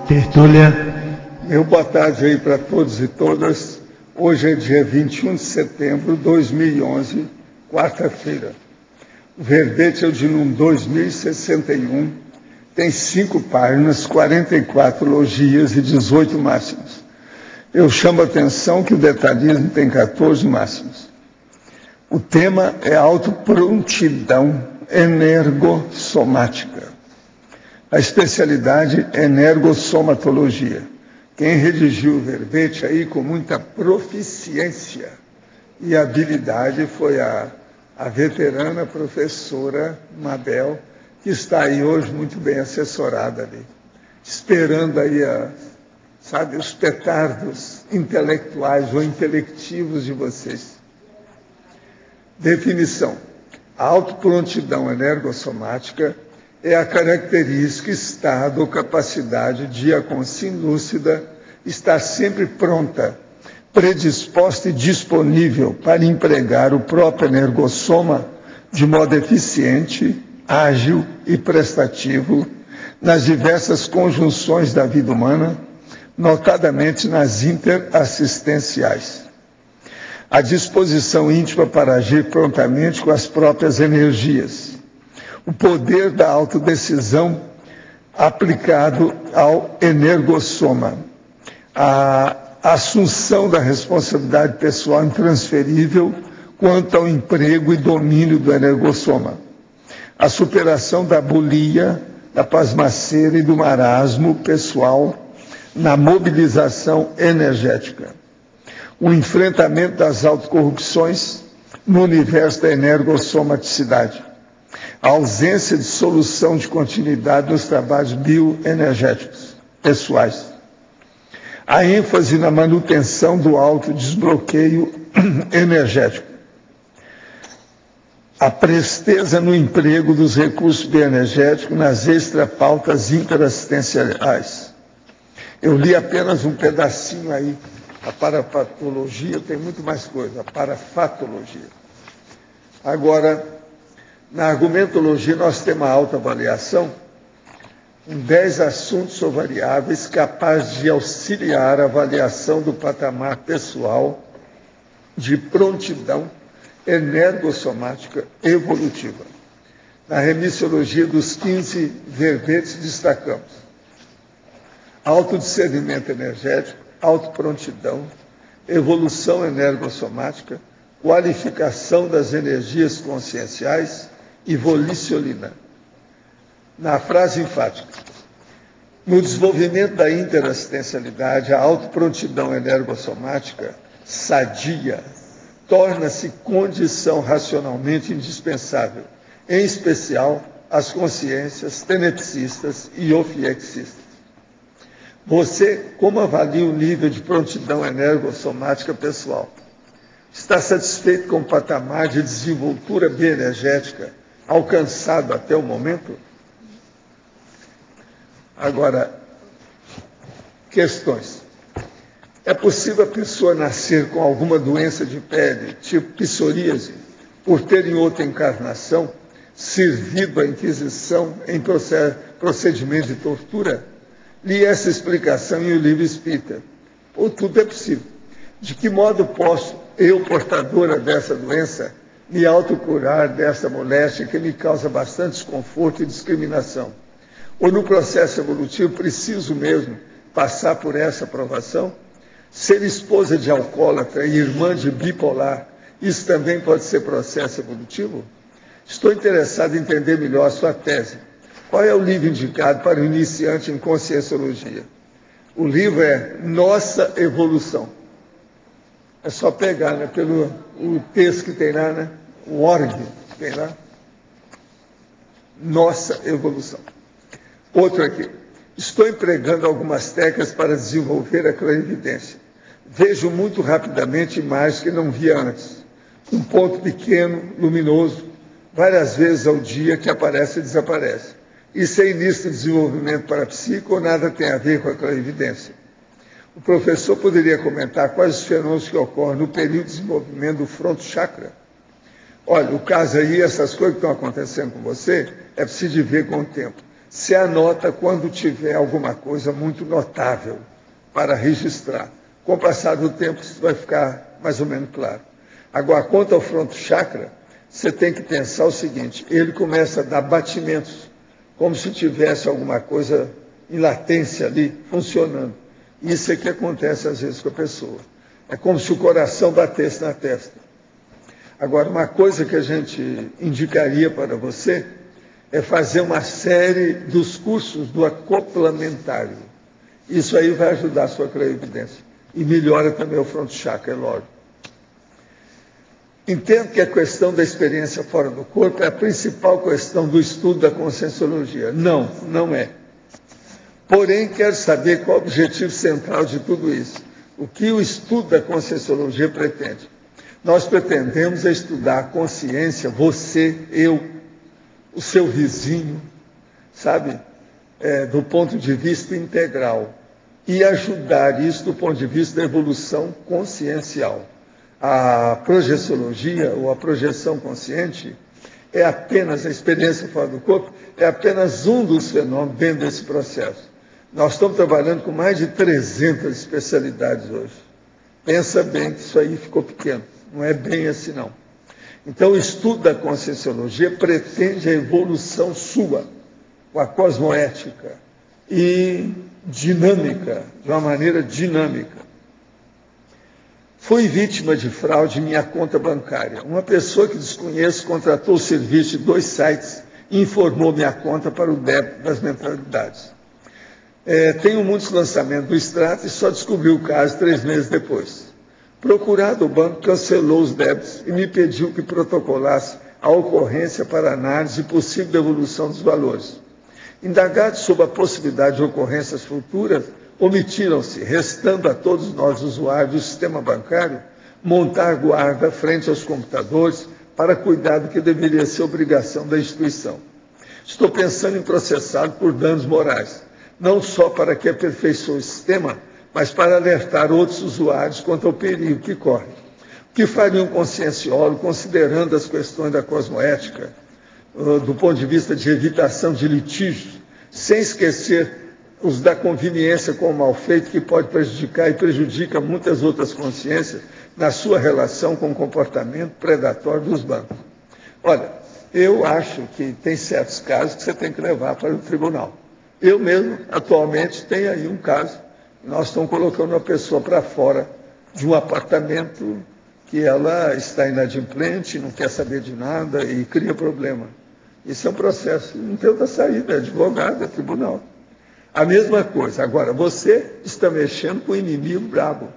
Tertúlia. Meu boa tarde aí para todos e todas. Hoje é dia 21 de setembro de 2011, quarta-feira. O verbete é o de número 2061, tem 5 páginas, 44 logias e 18 máximas. Eu chamo a atenção que o detalhismo tem 14 máximas. O tema é autoprontidão energossomática. A especialidade é energossomatologia. Quem redigiu o verbete aí com muita proficiência e habilidade foi a veterana professora Mabel, que está aí hoje muito bem assessorada ali, esperando aí os petardos intelectuais ou intelectivos de vocês. Definição. A autoprontidão energossomática é a característica, estado ou capacidade de a consciência lúcida estar sempre pronta, predisposta e disponível para empregar o próprio energossoma de modo eficiente, ágil e prestativo nas diversas conjunções da vida humana, notadamente nas interassistenciais. A disposição íntima para agir prontamente com as próprias energias. O poder da autodecisão aplicado ao energossoma. A assunção da responsabilidade pessoal intransferível quanto ao emprego e domínio do energossoma. A superação da bulia, da pasmaceira e do marasmo pessoal na mobilização energética. O enfrentamento das autocorrupções no universo da energossomaticidade. A ausência de solução de continuidade nos trabalhos bioenergéticos pessoais. A ênfase na manutenção do autodesbloqueio energético. A presteza no emprego dos recursos bioenergéticos nas extrapautas interassistenciais. Eu li apenas um pedacinho aí. A parapatologia tem muito mais coisa, a parafatologia. Agora, na argumentologia, nós temos a autoavaliação, com 10 assuntos ou variáveis capazes de auxiliar a avaliação do patamar pessoal de prontidão energossomática evolutiva. Na remissiologia dos 15 verbetes destacamos autodiscernimento energético, autoprontidão, evolução energossomática, qualificação das energias conscienciais e volicionina. Na frase enfática, no desenvolvimento da interassistencialidade, a autoprontidão energossomática sadia torna-se condição racionalmente indispensável, em especial às consciências tenepsistas e ofiexistas. Você, como avalia o nível de prontidão energossomática pessoal? Está satisfeito com o patamar de desenvoltura bioenergética alcançado até o momento? Agora, questões. É possível a pessoa nascer com alguma doença de pele, tipo psoríase, por ter em outra encarnação servido à Inquisição em procedimento de tortura? Li essa explicação em O Livro Espírita. Ou tudo é possível. De que modo posso, eu, portadora dessa doença, me autocurar dessa moléstia que me causa bastante desconforto e discriminação? Ou no processo evolutivo preciso mesmo passar por essa provação? Ser esposa de alcoólatra e irmã de bipolar, isso também pode ser processo evolutivo? Estou interessado em entender melhor a sua tese. Qual é o livro indicado para o iniciante em conscienciologia? O livro é Nossa Evolução. É só pegar, né, pelo o texto que tem lá, né, o org que tem lá. Nossa Evolução. Outro aqui. Estou empregando algumas técnicas para desenvolver a clarividência. Vejo muito rapidamente imagens que não via antes. Um ponto pequeno, luminoso, várias vezes ao dia que aparece e desaparece. Isso é início de desenvolvimento parapsíquico ou nada tem a ver com a clarividência? O professor poderia comentar quais os fenômenos que ocorrem no período de desenvolvimento do fronto chakra? Olha, o caso aí, essas coisas que estão acontecendo com você, é preciso de ver com o tempo. se anota quando tiver alguma coisa muito notável para registrar. Com o passar do tempo, isso vai ficar mais ou menos claro. Agora, quanto ao fronto chakra, você tem que pensar o seguinte, ele começa a dar batimentos, como se tivesse alguma coisa em latência ali, funcionando. Isso é que acontece às vezes com a pessoa. É como se o coração batesse na testa. Agora, uma coisa que a gente indicaria para você é fazer uma série dos cursos do acoplamentário. Isso aí vai ajudar a sua clarividência. E melhora também o fronto chakra, é lógico. Entendo que a questão da experiência fora do corpo é a principal questão do estudo da conscienciologia. Não, não é. Porém, quero saber qual é o objetivo central de tudo isso. O que o estudo da conscienciologia pretende? Nós pretendemos estudar a consciência, você, eu, o seu vizinho, sabe? Do ponto de vista integral. E ajudar isso do ponto de vista da evolução consciencial. A projeciologia, ou a projeção consciente, é apenas a experiência fora do corpo, é apenas um dos fenômenos dentro desse processo. Nós estamos trabalhando com mais de 300 especialidades hoje. Pensa bem que isso aí ficou pequeno. Não é bem assim, não. Então, o estudo da conscienciologia pretende a evolução sua, com a cosmoética, e dinâmica, de uma maneira dinâmica. Fui vítima de fraude em minha conta bancária. Uma pessoa que desconheço contratou o serviço de 2 sites e informou minha conta para o débito das mensalidades. Tenho muitos lançamentos do extrato e só descobri o caso 3 meses depois. Procurado, o banco cancelou os débitos e me pediu que protocolasse a ocorrência para análise e possível devolução dos valores. Indagados sobre a possibilidade de ocorrências futuras, omitiram-se, restando a todos nós, usuários do sistema bancário, montar guarda frente aos computadores para cuidar do que deveria ser obrigação da instituição. Estou pensando em processá-lo por danos morais, não só para que aperfeiçoe o sistema, mas para alertar outros usuários quanto ao perigo que corre. O que faria um conscienciólogo, considerando as questões da cosmoética, do ponto de vista de evitação de litígios, sem esquecer os da conveniência com o mal feito, que pode prejudicar e prejudica muitas outras consciências na sua relação com o comportamento predatório dos bancos? Olha, eu acho que tem certos casos que você tem que levar para o tribunal. Eu mesmo, atualmente, tenho aí um caso. Nós estamos colocando uma pessoa para fora de um apartamento que ela está inadimplente, não quer saber de nada e cria problema. Isso é um processo, não tem outra saída, é advogado, é tribunal. A mesma coisa. Agora, você está mexendo com um inimigo brabo,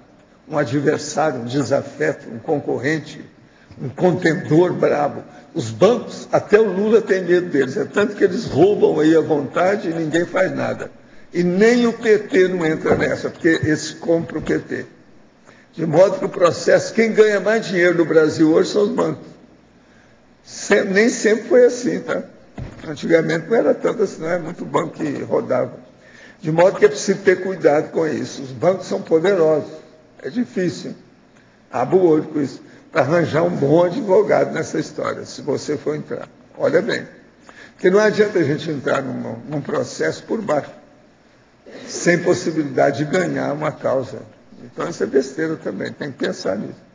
um adversário, um desafeto, um concorrente, um contendor brabo. Os bancos, até o Lula tem medo deles, é tanto que eles roubam aí à vontade e ninguém faz nada. E nem o PT não entra nessa, porque eles compram o PT. De modo que o processo, quem ganha mais dinheiro no Brasil hoje são os bancos. Nem sempre foi assim, tá? Antigamente não era tanto assim, não é muito banco que rodava. De modo que é preciso ter cuidado com isso. Os bancos são poderosos. É difícil. Abra o olho com isso. Para arranjar um bom advogado nessa história, se você for entrar. Olha bem. Porque não adianta a gente entrar num processo por baixo, sem possibilidade de ganhar uma causa. Então isso é besteira também, tem que pensar nisso.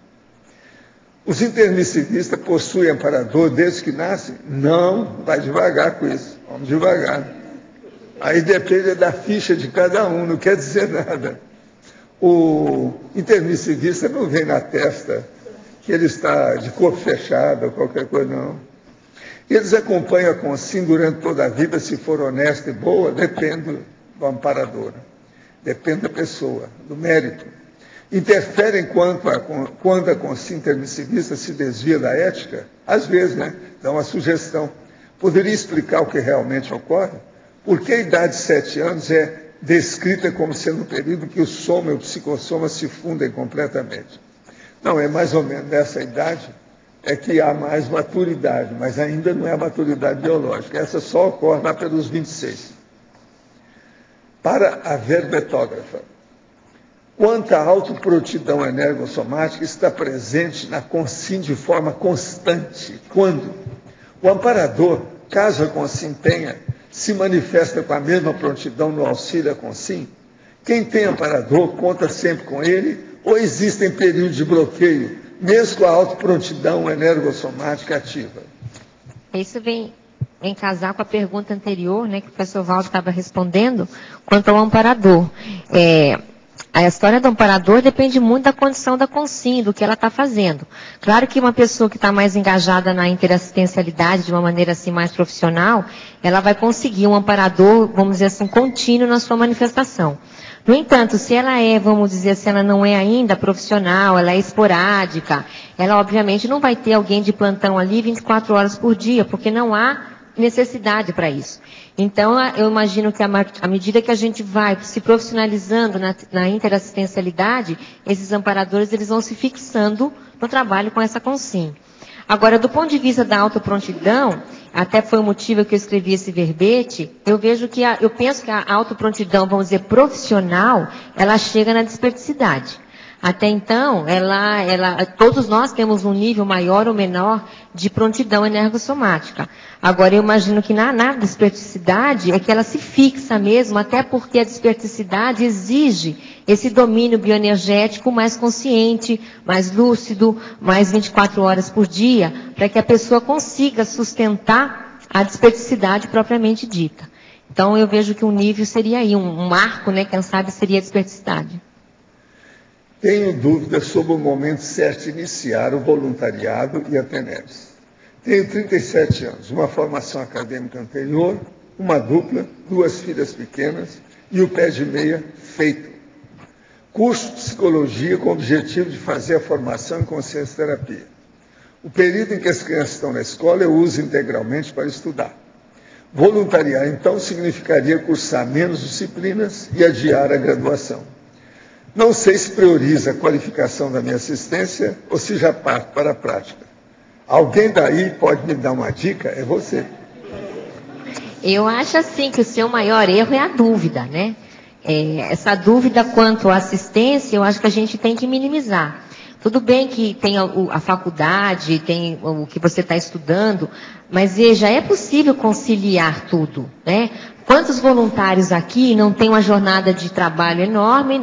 Os intermissivistas possuem amparador desde que nascem? Não, vai devagar com isso. Vamos devagar. Aí depende da ficha de cada um, não quer dizer nada. O intermissivista não vem na testa que ele está de corpo fechado ou qualquer coisa, não. Eles acompanham a consim durante toda a vida, se for honesta e boa, depende do amparador, depende da pessoa, do mérito. Interferem quando a consim intermissivista se desvia da ética? Às vezes, né? Dá uma sugestão. Poderia explicar o que realmente ocorre? Por que a idade de 7 anos é descrita como sendo um período que o soma e o psicossoma se fundem completamente? Não, é mais ou menos nessa idade é que há mais maturidade, mas ainda não é a maturidade biológica. Essa só ocorre lá pelos 26. Para a verbetógrafa, quanta autoprontidão energossomática está presente na consim de forma constante? Quando? O amparador, caso a consim tenha, se manifesta com a mesma prontidão no auxílio à consim? Quem tem amparador conta sempre com ele ou existem períodos de bloqueio, mesmo com a autoprontidão energossomática ativa? Isso vem casar com a pergunta anterior, né, que o professor Valdo estava respondendo, quanto ao amparador. A história do amparador depende muito da condição da consim, do que ela está fazendo. Claro que uma pessoa que está mais engajada na interassistencialidade, de uma maneira assim mais profissional, ela vai conseguir um amparador, vamos dizer assim, contínuo na sua manifestação. No entanto, se ela vamos dizer assim, ela não é ainda profissional, ela é esporádica, ela obviamente não vai ter alguém de plantão ali 24 horas por dia, porque não há necessidade para isso. Então, eu imagino que à medida que a gente vai se profissionalizando na interassistencialidade, esses amparadores eles vão se fixando no trabalho com essa consim. Agora, do ponto de vista da autoprontidão, até foi o motivo que eu escrevi esse verbete, eu penso que a autoprontidão, vamos dizer, profissional, ela chega na desperticidade. Até então, todos nós temos um nível maior ou menor de prontidão energossomática. Agora, eu imagino que na desperticidade é que ela se fixa mesmo, até porque a desperticidade exige esse domínio bioenergético mais consciente, mais lúcido, mais 24 horas por dia, para que a pessoa consiga sustentar a desperticidade propriamente dita. Então, eu vejo que um nível seria aí, um marco, né, quem sabe seria a desperticidade. Tenho dúvidas sobre o momento certo de iniciar o voluntariado e a TENEPS. Tenho 37 anos, uma formação acadêmica anterior, uma dupla, 2 filhas pequenas e o pé de meia feito. Curso de psicologia com o objetivo de fazer a formação em consciência-terapia. O período em que as crianças estão na escola eu uso integralmente para estudar. Voluntariar, então, significaria cursar menos disciplinas e adiar a graduação. Não sei se prioriza a qualificação da minha assistência ou se já parto para a prática. Alguém daí pode me dar uma dica? É você. Eu acho assim que o seu maior erro é a dúvida, né? Essa dúvida quanto à assistência, eu acho que a gente tem que minimizar. Tudo bem que tem a faculdade, tem o que você está estudando, mas veja, é possível conciliar tudo, né? Quantos voluntários aqui não têm uma jornada de trabalho enorme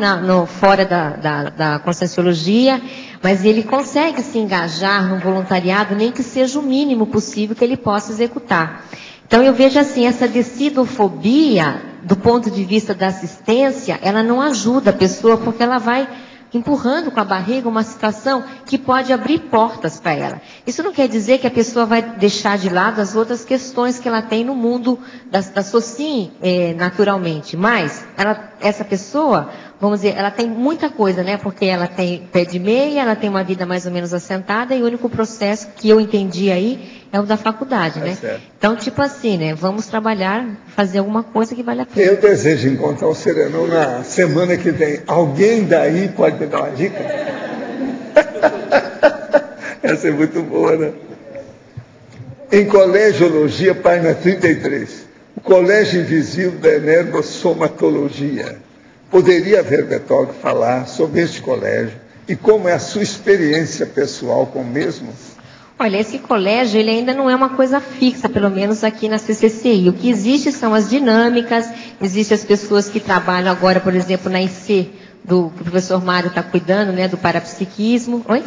fora da Conscienciologia, mas ele consegue se engajar no voluntariado, nem que seja o mínimo possível que ele possa executar. Então eu vejo assim, essa decidofobia, do ponto de vista da assistência, ela não ajuda a pessoa, porque ela vai empurrando com a barriga uma situação que pode abrir portas para ela. Isso não quer dizer que a pessoa vai deixar de lado as outras questões que ela tem no mundo da SOCIM, naturalmente. Mas essa pessoa, vamos dizer, ela tem muita coisa, né? Porque ela tem pé de meia, ela tem uma vida mais ou menos assentada e o único processo que eu entendi aí é o da faculdade, né? Certo. Então, tipo assim, né? Vamos trabalhar, fazer alguma coisa que vale a pena. Eu desejo encontrar o Serenão na semana que vem. Alguém daí pode me dar uma dica? Essa é muito boa, né? Em Colegiologia, página 33. O Colégio Invisível da Energossomatologia. Poderia haver, Bertoldo, falar sobre este colégio e como é a sua experiência pessoal com o mesmo? Olha, esse colégio ele ainda não é uma coisa fixa, pelo menos aqui na CCCI. O que existe são as dinâmicas, existem as pessoas que trabalham agora, por exemplo, na IC, que o professor Mário está cuidando, né, do parapsiquismo. Oi?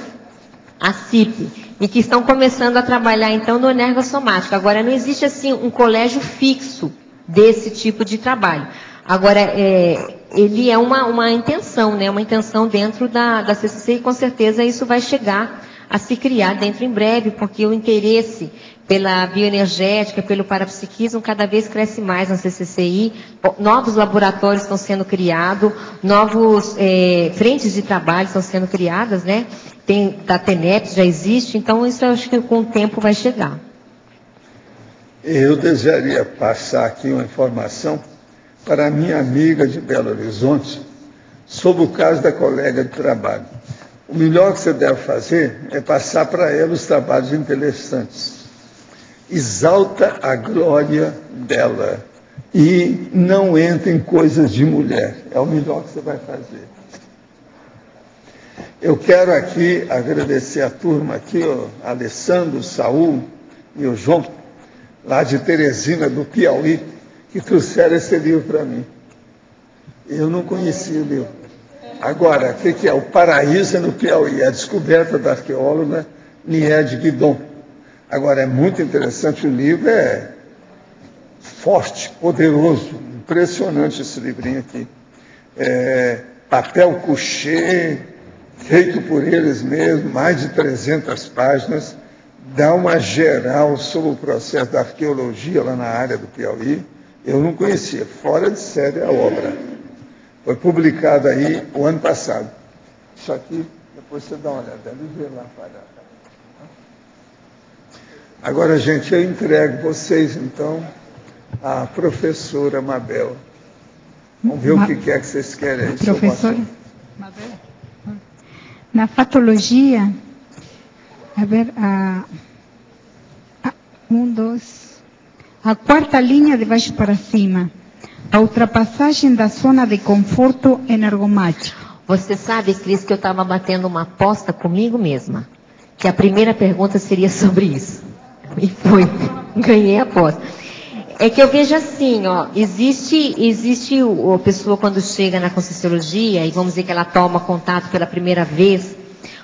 A CIP. E que estão começando a trabalhar, então, no energossomático. Agora, não existe, assim, um colégio fixo desse tipo de trabalho. Agora, ele é uma intenção, né, uma intenção dentro da CCCI, e com certeza isso vai chegar a se criar dentro em breve, porque o interesse pela bioenergética, pelo parapsiquismo, cada vez cresce mais na CCCI. Novos laboratórios estão sendo criados, novos frentes de trabalho estão sendo criadas, né? Da TENEPS já existe, então isso eu acho que com o tempo vai chegar. Eu desejaria passar aqui uma informação para a minha amiga de Belo Horizonte sobre o caso da colega de trabalho. O melhor que você deve fazer é passar para ela os trabalhos interessantes. Exalta a glória dela e não entre em coisas de mulher. É o melhor que você vai fazer. Eu quero aqui agradecer a turma aqui, o Alessandro, o Saul e o João, lá de Teresina, do Piauí, que trouxeram esse livro para mim. Eu não conhecia o livro. Agora, o que é? O Paraíso é no Piauí, a descoberta da arqueóloga Niede Guidon. Agora, é muito interessante, o livro é forte, poderoso, impressionante esse livrinho aqui. Papel couché, feito por eles mesmos, mais de 300 páginas, dá uma geral sobre o processo da arqueologia lá na área do Piauí. Eu não conhecia, fora de série a obra. Foi publicado aí o ano passado. Isso aqui, depois você dá uma olhada, deve ver lá para. Agora, gente, eu entrego vocês, então, à professora Mabel. Vamos ver o que é que vocês querem aí. Professora Mabel. Na fatologia, a ver, a quarta linha de baixo para cima, a ultrapassagem da zona de conforto energomático. Você sabe, Cris, que eu estava batendo uma aposta comigo mesma, que a primeira pergunta seria sobre isso. E foi, ganhei a aposta. É que eu vejo assim, ó, existe a pessoa quando chega na Conscienciologia, e vamos dizer que ela toma contato pela primeira vez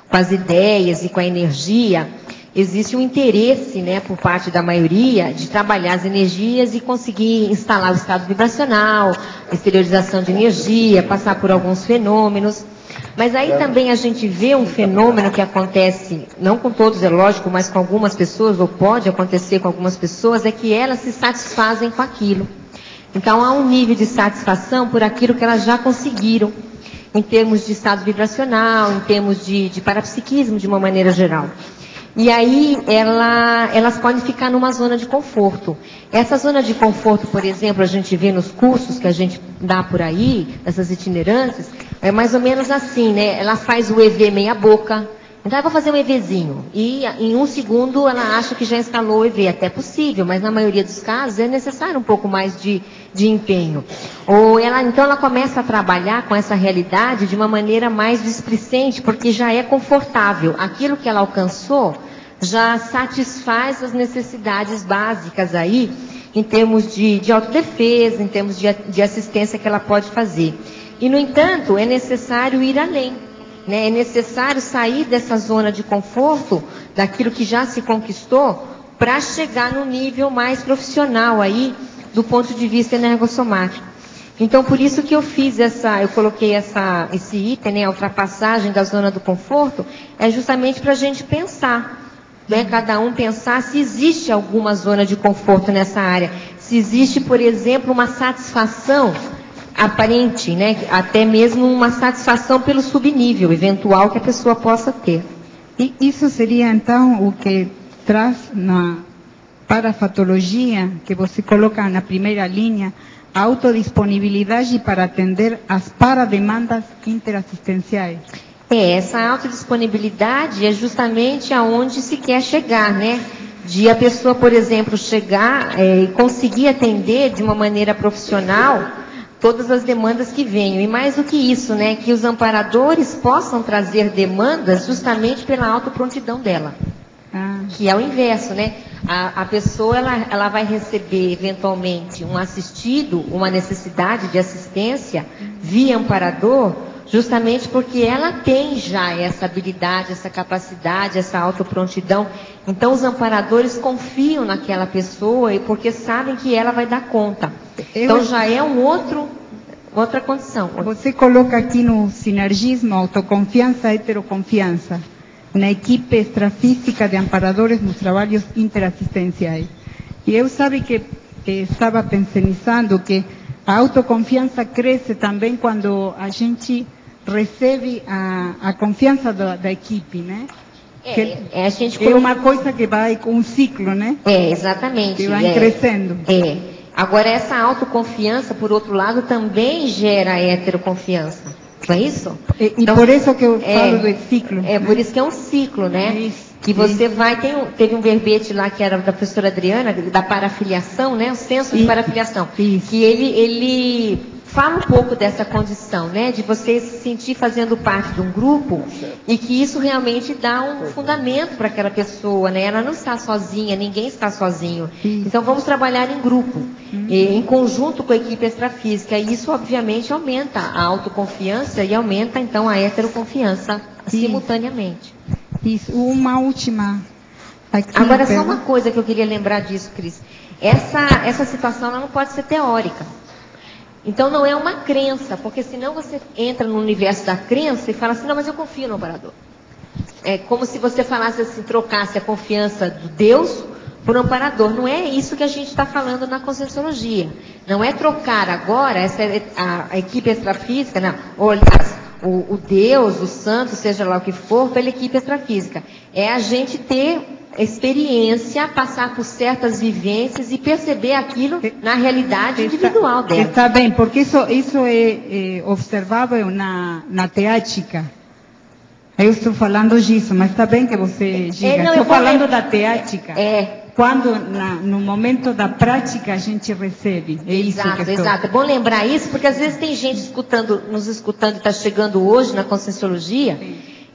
com as ideias e com a energia, existe um interesse, né, por parte da maioria, de trabalhar as energias e conseguir instalar o estado vibracional, exteriorização de energia, passar por alguns fenômenos. Mas aí também a gente vê um fenômeno que acontece, não com todos, é lógico, mas com algumas pessoas, ou pode acontecer com algumas pessoas, é que elas se satisfazem com aquilo. Então há um nível de satisfação por aquilo que elas já conseguiram, em termos de estado vibracional, em termos de parapsiquismo de uma maneira geral. E aí elas podem ficar numa zona de conforto. Essa zona de conforto, por exemplo, a gente vê nos cursos que a gente dá por aí, essas itinerantes, é mais ou menos assim, né? Ela faz o EV meia boca. Então, eu vou fazer um EVzinho. E em 1 segundo ela acha que já instalou o EV. Até possível, mas na maioria dos casos é necessário um pouco mais de empenho. Então ela começa a trabalhar com essa realidade de uma maneira mais displicente, porque já é confortável. Aquilo que ela alcançou já satisfaz as necessidades básicas aí, em termos de autodefesa, em termos de assistência que ela pode fazer. E, no entanto, é necessário ir além, né? É necessário sair dessa zona de conforto, daquilo que já se conquistou, para chegar no nível mais profissional aí, do ponto de vista energossomático. Então, por isso que eu coloquei esse item, né, a ultrapassagem da zona do conforto, é justamente para a gente pensar, né, cada um pensar se existe alguma zona de conforto nessa área. Se existe, por exemplo, uma satisfação aparente, né, até mesmo uma satisfação pelo subnível eventual que a pessoa possa ter. E isso seria, então, o que traz na parafatologia, que você coloca na primeira linha, a autodisponibilidade para atender as parademandas interassistenciais. Essa autodisponibilidade é justamente aonde se quer chegar, né? De a pessoa, por exemplo, chegar e conseguir atender de uma maneira profissional todas as demandas que venham. E mais do que isso, né? Que os amparadores possam trazer demandas justamente pela autoprontidão dela. Que é o inverso, né? A pessoa, ela vai receber, eventualmente, um assistido, uma necessidade de assistência via amparador, justamente porque ela tem já essa habilidade, essa capacidade, essa autoprontidão. Então, os amparadores confiam naquela pessoa e porque sabem que ela vai dar conta. Então, já é outra condição. Você coloca aqui no sinergismo autoconfiança, heteroconfiança, na equipe extrafísica de amparadores nos trabalhos interassistenciais. E eu sabe que estava pensando que a autoconfiança cresce também quando a gente recebe a confiança da equipe, né? A gente é uma coisa que vai com um ciclo, né? Exatamente. Que vai crescendo. Agora, essa autoconfiança, por outro lado, também gera heteroconfiança. Não é isso? E então, por isso que eu falo do ciclo. Por isso que é um ciclo, né? Que você vai... Teve um verbete lá que era da professora Adriana, da parafiliação, né? O senso de parafiliação. Que ele fala um pouco dessa condição, né? De você se sentir fazendo parte de um grupo e que isso realmente dá um fundamento para aquela pessoa, né? Ela não está sozinha, ninguém está sozinho. Então vamos trabalhar em grupo, em conjunto com a equipe extrafísica. E isso, obviamente, aumenta a autoconfiança e aumenta, então, a heteroconfiança simultaneamente. Isso, uma última. Aqui, agora, só uma coisa que eu queria lembrar disso, Cris. Essa situação ela não pode ser teórica. Então não é uma crença, porque senão você entra no universo da crença e fala assim, não, mas eu confio no amparador. É como se você falasse assim, trocasse a confiança do Deus por um amparador. Não é isso que a gente está falando na Conscienciologia. Não é trocar agora a equipe extrafísica, não, ou aliás, o Deus, o santo, seja lá o que for, pela equipe extrafísica. É a gente ter experiência, passar por certas vivências e perceber aquilo na realidade individual dela. Está bem, porque isso é observável na teática. Eu estou falando disso, mas está bem que você diga. Estou falando da teática. Quando no momento da prática a gente recebe. É isso que estou... Exato. É bom lembrar isso, porque às vezes tem gente nos escutando e está chegando hoje na Conscienciologia.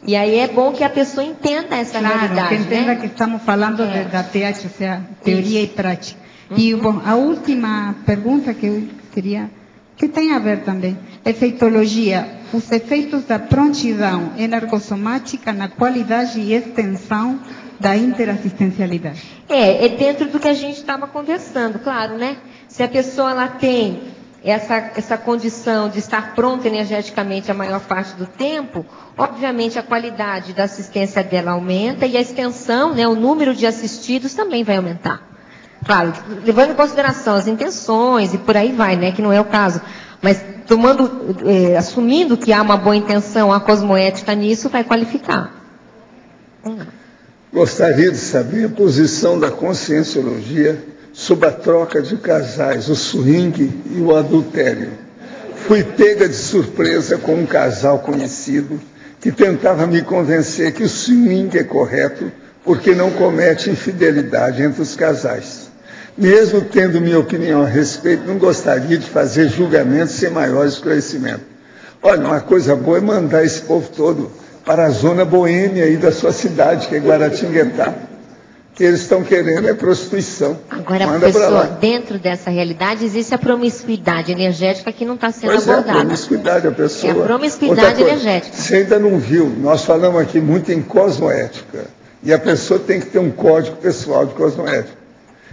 E aí é bom que a pessoa entenda essa realidade, que entenda, né? que estamos falando da teática, ou seja, teoria e prática. E, bom, a última pergunta que eu queria, que tem a ver também, efeitologia, os efeitos da prontidão energossomática na qualidade e extensão da interassistencialidade. É dentro do que a gente estava conversando, claro, né? Se a pessoa ela tem essa condição de estar pronta energeticamente a maior parte do tempo, obviamente a qualidade da assistência dela aumenta e a extensão, né, o número de assistidos também vai aumentar. Claro, levando em consideração as intenções e por aí vai, né, que não é o caso. Mas assumindo que há uma boa intenção, a cosmoética nisso vai qualificar. Gostaria de saber a posição da Conscienciologia sobre a troca de casais, o swing e o adultério. Fui pega de surpresa com um casal conhecido que tentava me convencer que o swing é correto porque não comete infidelidade entre os casais. Mesmo tendo minha opinião a respeito, não gostaria de fazer julgamentos sem maior esclarecimento. Olha, uma coisa boa é mandar esse povo todo para a zona boêmia aí da sua cidade, que é Guaratinguetá. Que eles estão querendo é prostituição. Agora, professor, dentro dessa realidade existe a promiscuidade energética que não está sendo abordada. É, a promiscuidade, a pessoa... É a promiscuidade energética. Você ainda não viu, nós falamos aqui muito em cosmoética, e a pessoa tem que ter um código pessoal de cosmoética.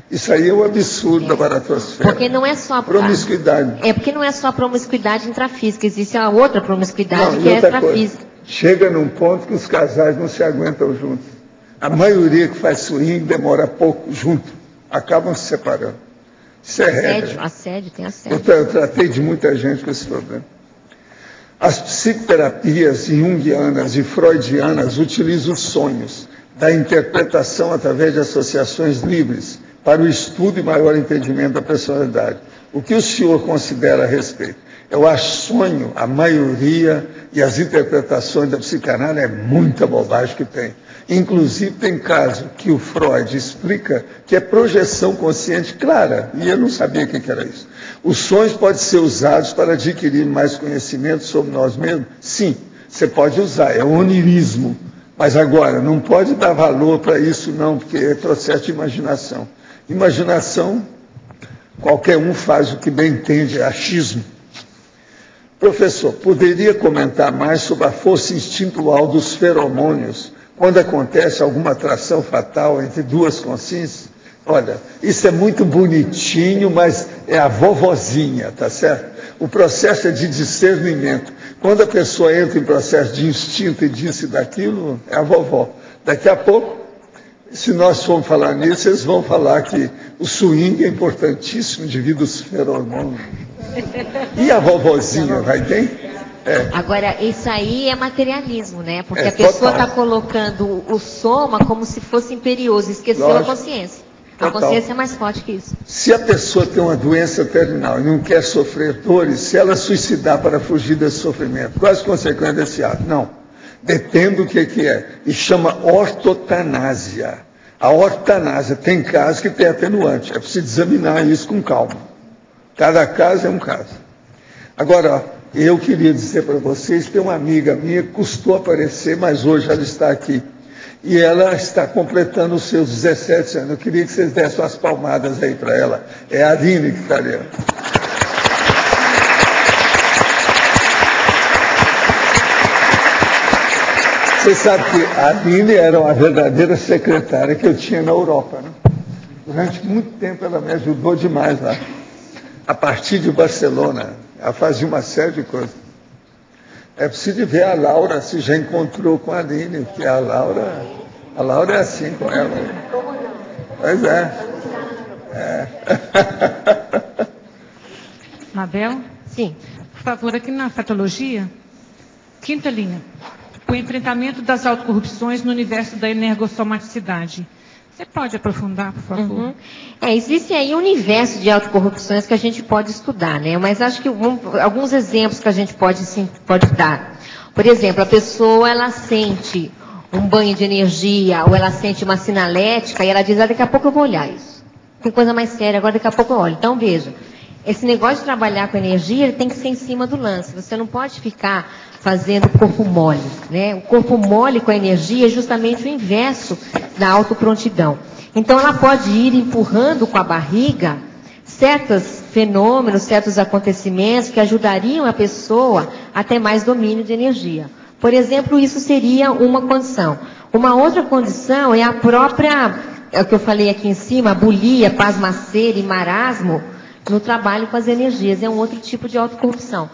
Isso aí é um absurdo da baratosfera. Porque não é só a promiscuidade. Porque não é só a promiscuidade intrafísica, existe a outra promiscuidade que é extrafísica. Chega num ponto que os casais não se aguentam juntos. A maioria que faz swing demora pouco junto, acabam se separando. Isso é regra. Assédio, tem assédio. Eu tratei de muita gente com esse problema. As psicoterapias junguianas e freudianas utilizam os sonhos da interpretação através de associações livres para o estudo e maior entendimento da personalidade. O que o senhor considera a respeito? Eu acho sonho, a maioria e as interpretações da psicanálise é muita bobagem que tem. Inclusive tem caso que o Freud explica que é projeção consciente clara, e eu não sabia o que era isso. Os sonhos podem ser usados para adquirir mais conhecimento sobre nós mesmos? Sim, você pode usar, é onirismo. Mas agora, não pode dar valor para isso não, porque é processo de imaginação. Imaginação, qualquer um faz o que bem entende, é achismo. Professor, poderia comentar mais sobre a força instintual dos feromônios quando acontece alguma atração fatal entre duas consciências? Olha, isso é muito bonitinho, mas é a vovozinha, tá certo? O processo é de discernimento. Quando a pessoa entra em processo de instinto e disso e daquilo, é a vovó. Daqui a pouco, se nós formos falar nisso, eles vão falar que o swing é importantíssimo devido aos feromônios. E a vovozinha, vai bem? Agora, isso aí é materialismo, né? Porque a pessoa está colocando o soma como se fosse imperioso, esqueceu a consciência. A consciência é mais forte que isso. Se a pessoa tem uma doença terminal e não quer sofrer dores, se ela suicidar para fugir desse sofrimento, quais as consequências desse ato? Não. Depende do que é. E chama ortotanásia. A ortotanásia tem casos que tem atenuante. É preciso examinar isso com calma. Cada caso é um caso. Agora, eu queria dizer para vocês, tem uma amiga minha que custou aparecer, mas hoje ela está aqui. E ela está completando os seus 17 anos. Eu queria que vocês dessem umas palmadas aí para ela. É a Aline que está ali. Você sabe que a Aline era uma verdadeira secretária que eu tinha na Europa, né? Durante muito tempo ela me ajudou demais lá. A partir de Barcelona, ela fazia uma série de coisas. É preciso ver a Laura, se já encontrou com a Aline, porque a Laura é assim com ela. Pois é. Mabel? Sim. Por favor, aqui na fatologia, 5ª linha. O enfrentamento das autocorrupções no universo da energossomaticidade. Você pode aprofundar, por favor? Uhum. Existe aí um universo de autocorrupções que a gente pode estudar, né? Mas acho que alguns exemplos que a gente pode dar. Por exemplo, a pessoa, ela sente um banho de energia, ou ela sente uma sinalética, e ela diz, daqui a pouco eu vou olhar isso. Tem coisa mais séria, agora daqui a pouco eu olho. Então, veja, esse negócio de trabalhar com energia, ele tem que ser em cima do lance. Você não pode ficar fazendo corpo mole, né? O corpo mole com a energia é justamente o inverso da autoprontidão. Então, ela pode ir empurrando com a barriga certos fenômenos, certos acontecimentos que ajudariam a pessoa a ter mais domínio de energia. Por exemplo, isso seria uma condição. Uma outra condição é a própria, é o que eu falei aqui em cima, a bulia, pasmaceira e marasmo no trabalho com as energias. É um outro tipo de autocorrupção.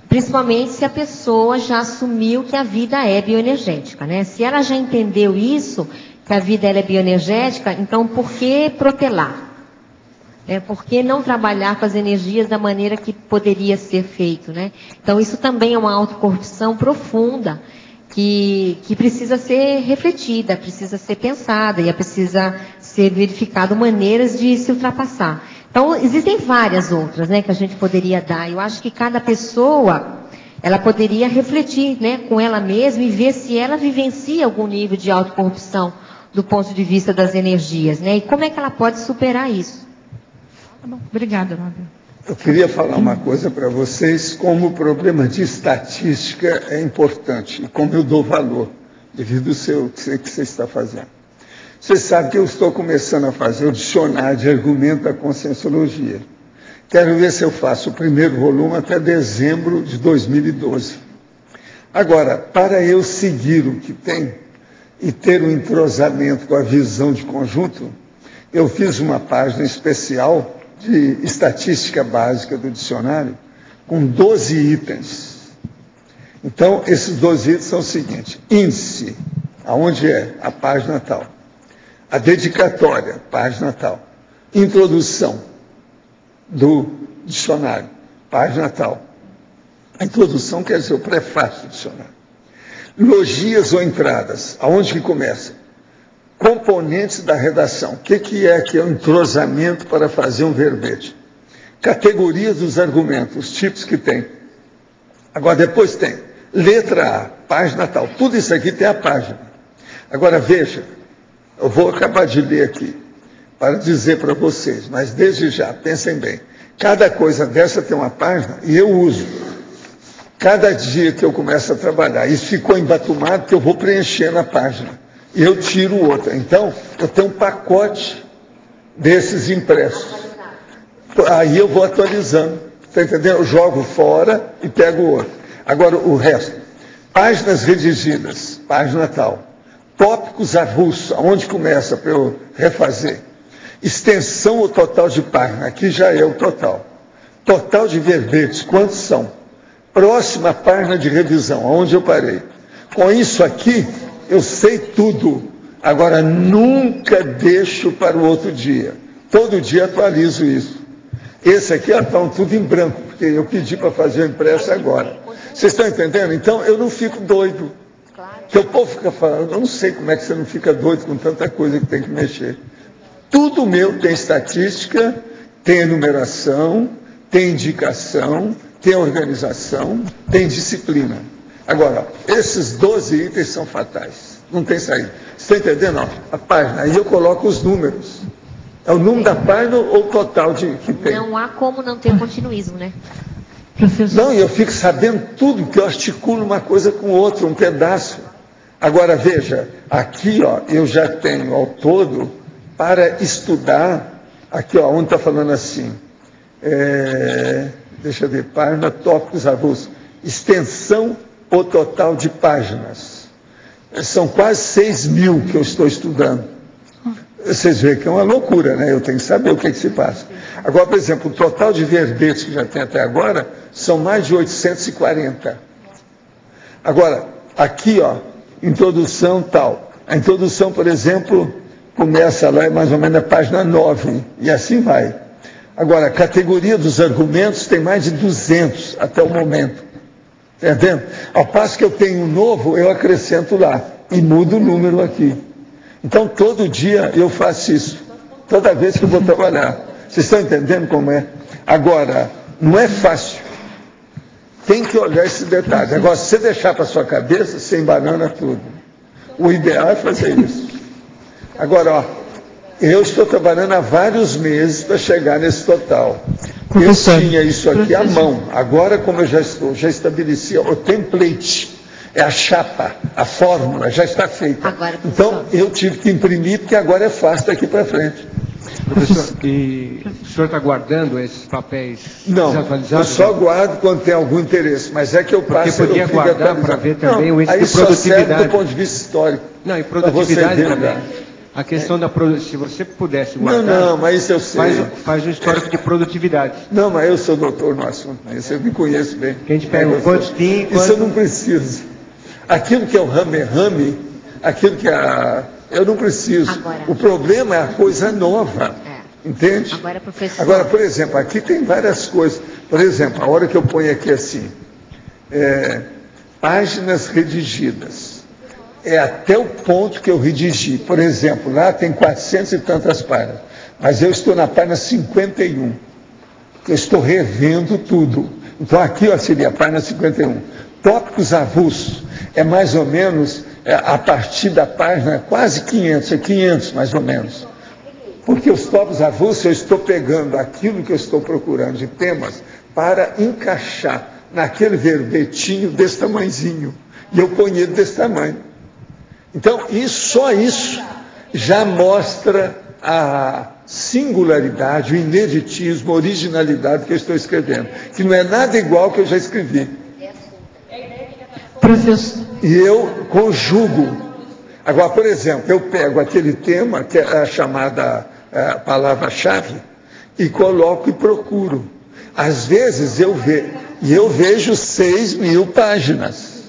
Principalmente se a pessoa já assumiu que a vida é bioenergética, né? Se ela já entendeu isso, que a vida ela é bioenergética, então por que protelar? Por que não trabalhar com as energias da maneira que poderia ser feito, né? Então isso também é uma autocorrupção profunda, que precisa ser refletida, precisa ser pensada e precisa ser verificado maneiras de se ultrapassar. Então, existem várias outras, né, que a gente poderia dar. Eu acho que cada pessoa, ela poderia refletir, né, com ela mesma e ver se ela vivencia algum nível de autocorrupção do ponto de vista das energias, né, e como é que ela pode superar isso. Tá bom. Obrigada, Mabel. Eu queria falar uma coisa para vocês, como o problema de estatística é importante, e como eu dou valor, devido ao que você está fazendo. Você sabe que eu estou começando a fazer o dicionário de argumento da conscienciologia. Quero ver se eu faço o primeiro volume até dezembro de 2012. Agora, para eu seguir o que tem e ter um entrosamento com a visão de conjunto, eu fiz uma página especial de estatística básica do dicionário com 12 itens. Então, esses 12 itens são os seguintes: índice, aonde é? A página tal. A dedicatória, página tal. Introdução do dicionário, página tal. A introdução quer dizer o prefácio do dicionário. Logias ou entradas, aonde que começa? Componentes da redação. O que é o entrosamento para fazer um verbete? Categorias dos argumentos, os tipos que tem. Agora, depois tem letra A, página tal. Tudo isso aqui tem a página. Agora, veja. Eu vou acabar de ler aqui, para dizer para vocês, mas desde já, pensem bem, cada coisa dessa tem uma página e eu uso. Cada dia que eu começo a trabalhar, isso ficou embatumado, que eu vou preencher na página, e eu tiro outra. Então, eu tenho um pacote desses impressos. Aí eu vou atualizando, está entendendo? Eu jogo fora e pego outro. Agora, o resto, páginas redigidas, página tal. Tópicos avulsos, aonde começa para eu refazer? Extensão ou total de página, aqui já é o total. Total de verbetes, quantos são? Próxima página de revisão, aonde eu parei. Com isso aqui, eu sei tudo. Agora, nunca deixo para o outro dia. Todo dia atualizo isso. Esse aqui estão tudo em branco, porque eu pedi para fazer o impresso agora. Vocês estão entendendo? Então, eu não fico doido. Que o povo fica falando, eu não sei como é que você não fica doido com tanta coisa que tem que mexer. Tudo meu tem estatística, tem enumeração, tem indicação, tem organização, tem disciplina. Agora, esses 12 itens são fatais. Não tem saída. Você está entendendo? Não. A página, aí eu coloco os números. É o número da página ou o total que tem? Não há como não ter continuismo, né? Professor. Não, e eu fico sabendo tudo, que eu articulo uma coisa com outra, um pedaço. Agora, veja, aqui, ó, eu já tenho ao todo, para estudar, aqui, ó, onde está falando assim, deixa eu ver, página, tópicos avulsos, extensão ou total de páginas. São quase 6.000 que eu estou estudando. Vocês veem que é uma loucura, né? Eu tenho que saber o que se passa. Agora, por exemplo, o total de verbetes que já tem até agora são mais de 840. Agora, aqui, ó, introdução tal. A introdução, por exemplo, começa lá, mais ou menos na página 9, e assim vai. Agora, a categoria dos argumentos tem mais de 200 até o momento. Entendendo? Ao passo que eu tenho um novo, eu acrescento lá e mudo o número aqui. Então, todo dia eu faço isso. Toda vez que eu vou trabalhar. Vocês estão entendendo como é? Agora, não é fácil. Tem que olhar esse detalhe. Agora, se você deixar para sua cabeça, você embanana tudo. O ideal é fazer isso. Agora, ó, eu estou trabalhando há vários meses para chegar nesse total. Eu tinha isso aqui à mão. Agora, como eu já estabeleci o template, é a chapa, a fórmula, já está feita. Agora, então, eu tive que imprimir, porque agora é fácil daqui para frente. Professor, e o senhor está guardando esses papéis Não, desatualizados? eu só guardo quando tem algum interesse, mas é que eu passo... Porque podia guardar para ver também o índice de produtividade. Aí só serve do ponto de vista histórico. Não, e produtividade também. Né? A questão da produtividade, se você pudesse guardar... Não, mas isso eu sei. Faz um histórico de produtividade. Não, mas eu sou doutor no assunto, isso eu me conheço bem. Que a gente pega quantos tem... Isso eu não preciso. Aquilo que é o rame, aquilo que é... Eu não preciso. Agora, o problema é a coisa nova. Entende? Agora, professor... Agora, por exemplo, aqui tem várias coisas. Por exemplo, a hora que eu ponho aqui assim, páginas redigidas. É até o ponto que eu redigi. Por exemplo, lá tem 400 e tantas páginas. Mas eu estou na página 51. Eu estou revendo tudo. Então, aqui ó, seria a página 51. Tópicos avulsos. É mais ou menos a partir da página quase 500. É 500 mais ou menos. Porque os tópicos avulsos, eu estou pegando aquilo que eu estou procurando de temas para encaixar naquele verbetinho desse tamanhozinho. E eu ponho ele desse tamanho. Então, só isso já mostra a singularidade, o ineditismo, a originalidade que eu estou escrevendo. Que não é nada igual ao que eu já escrevi. Professor. E eu conjugo. Agora, por exemplo, eu pego aquele tema, que é a chamada palavra-chave, e coloco e procuro. Às vezes eu vejo 6.000 páginas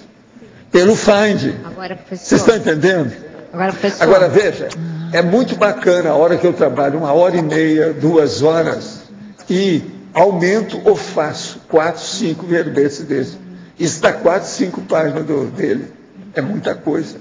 pelo Find. Agora, professor... Vocês estão entendendo? Agora, professor... Agora, veja, é muito bacana a hora que eu trabalho, 1h30, 2 horas, e aumento ou faço 4, 5 verbetes desses. Isso dá 4, 5 páginas dele. É muita coisa.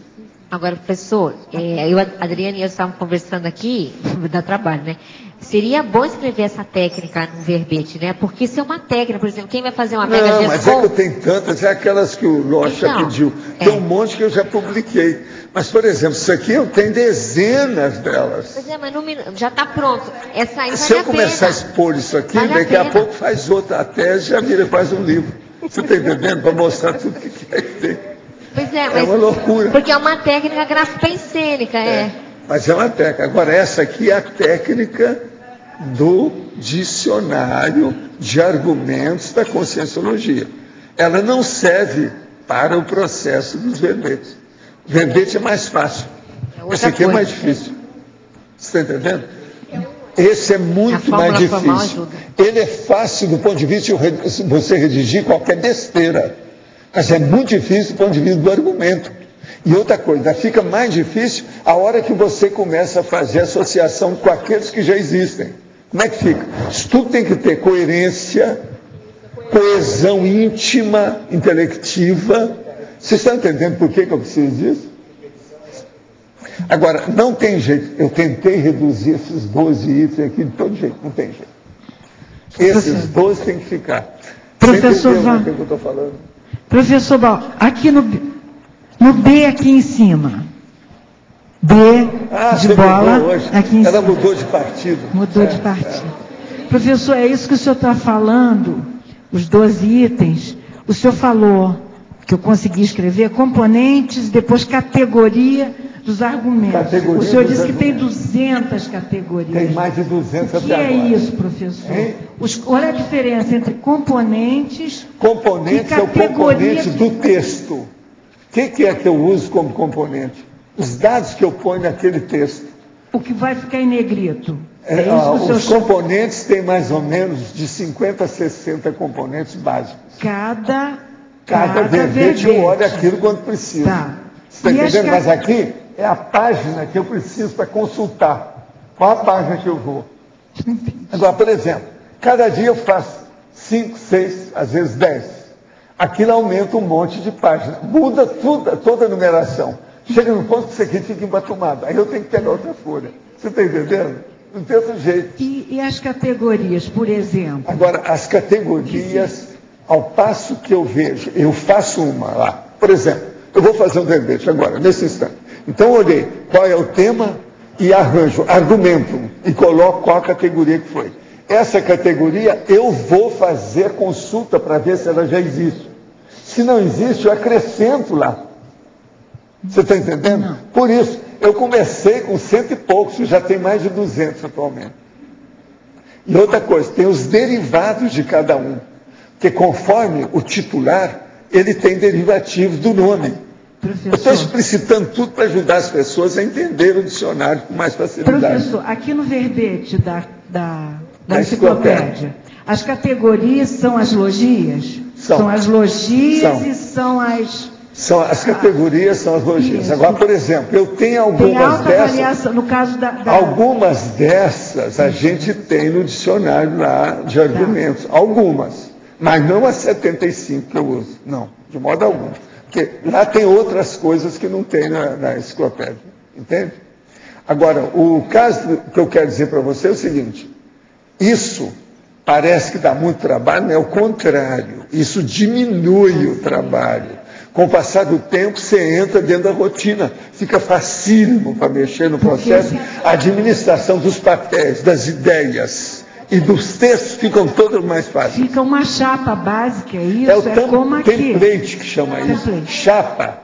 Agora, professor, a Adriana e eu estávamos conversando aqui, dá trabalho, né? Seria bom escrever essa técnica no verbete, né? Porque isso é uma técnica, por exemplo, quem vai fazer uma mega Não, mas é que eu tenho tantas, é aquelas que o Locha então, pediu. Tem um monte que eu já publiquei. Mas, por exemplo, isso aqui eu tenho dezenas delas. Pois é, mas já está pronto. Essa aí Se eu começar a expor isso aqui, daqui a pouco faz outra. A tese já vira quase um livro. Você está entendendo? Para mostrar tudo que quer ter. Pois é, É mas uma loucura. porque é uma técnica gráfico-pensênica, Mas é uma técnica. Agora, essa aqui é a técnica do dicionário de argumentos da conscienciologia. Ela não serve para o processo dos verbetes. O verbete é mais fácil. Esse aqui é mais difícil. Você está entendendo? Esse é muito mais difícil. Ele é fácil do ponto de vista de você redigir qualquer besteira. Mas é muito difícil do ponto de vista do argumento. E outra coisa, fica mais difícil a hora que você começa a fazer associação com aqueles que já existem. Como é que fica? Isso tudo tem que ter coerência, coesão íntima, intelectiva. Vocês estão entendendo por que eu preciso disso? Agora, não tem jeito. Eu tentei reduzir esses 12 itens aqui de todo jeito. Não tem jeito. Esses 12 tem que ficar. Professor Você entendeu o que eu estou falando? Professor Val, aqui no B aqui em cima. B de bola. Aqui em Ela cima. mudou de partido. Mudou de partido. Professor, é isso que o senhor está falando os 12 itens, o senhor falou, que eu consegui escrever, componentes, depois categoria dos argumentos. Categoria o senhor dos disse que tem argumentos. 200 categorias. Tem mais de 200 O que até é agora. isso, professor? Hein? Qual é a diferença entre componentes Componentes e é o categoria componente do texto. O que é que eu uso como componente? Os dados que eu ponho naquele texto. O que vai ficar em negrito. É isso que o Os senhor... componentes têm mais ou menos de 50 a 60 componentes básicos. Cada verbete eu olho aquilo quando preciso. Tá. Você está E entendendo? Mas aqui é a página que eu preciso para consultar. Qual a página que eu vou? Agora, por exemplo, cada dia eu faço 5, 6, às vezes 10. Aquilo aumenta um monte de páginas. Muda tudo, toda a numeração. Chega no ponto que isso aqui fica embatumado. Aí eu tenho que pegar outra folha. Você está entendendo? Não tem outro jeito. E as categorias, por exemplo? Agora, as categorias, ao passo que eu vejo, eu faço uma lá. Por exemplo, eu vou fazer um verbete agora, nesse instante. Então, eu olhei qual é o tema e arranjo, argumento, e coloco qual a categoria que foi. Essa categoria, eu vou fazer consulta para ver se ela já existe. Se não existe, eu acrescento lá. Você está entendendo? Não. Por isso, eu comecei com 100 e poucos, já tem mais de 200 atualmente. E outra coisa, tem os derivados de cada um. Porque conforme o titular, ele tem derivativos do nome. Professor, eu estou explicitando tudo para ajudar as pessoas a entender o dicionário com mais facilidade. Professor, aqui no verbete da Da enciclopédia, as categorias são as logias? São as logias São. E são as... São as categorias, são as logias. Isso. Agora, por exemplo, eu tenho Tem algumas alta dessas. avaliação, no caso Algumas dessas a gente tem no dicionário lá de argumentos. Algumas. Mas não as 75 que eu uso. Não, de modo algum. Porque lá tem outras coisas que não tem na enciclopédia. Entende? Agora, o caso que eu quero dizer para você é o seguinte. Isso parece que dá muito trabalho, mas é o contrário. Isso diminui o trabalho. Com o passar do tempo, você entra dentro da rotina. Fica facílimo para mexer no processo. A administração dos papéis, das ideias e dos textos ficam todos mais fáceis. Fica uma chapa básica, é isso? É o como aqui. template que chama isso. Template. Chapa.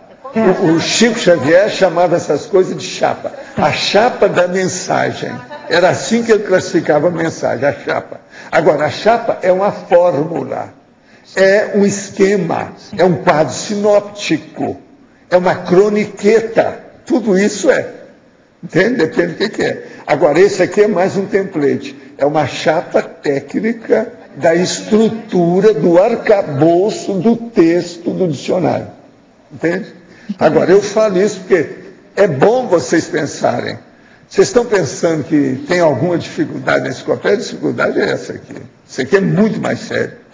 O Chico Xavier chamava essas coisas de chapa. A chapa da mensagem. Era assim que ele classificava a mensagem, a chapa. Agora, a chapa é uma fórmula. É um esquema, é um quadro sinóptico, é uma croniqueta, tudo isso é. Entende? Depende do que é. Agora, esse aqui é mais um template, é uma chapa técnica da estrutura, do arcabouço do texto do dicionário. Entende? Agora, eu falo isso porque é bom vocês pensarem. Vocês estão pensando que tem alguma dificuldade na enciclopédia? A dificuldade é essa aqui. Isso aqui é muito mais sério.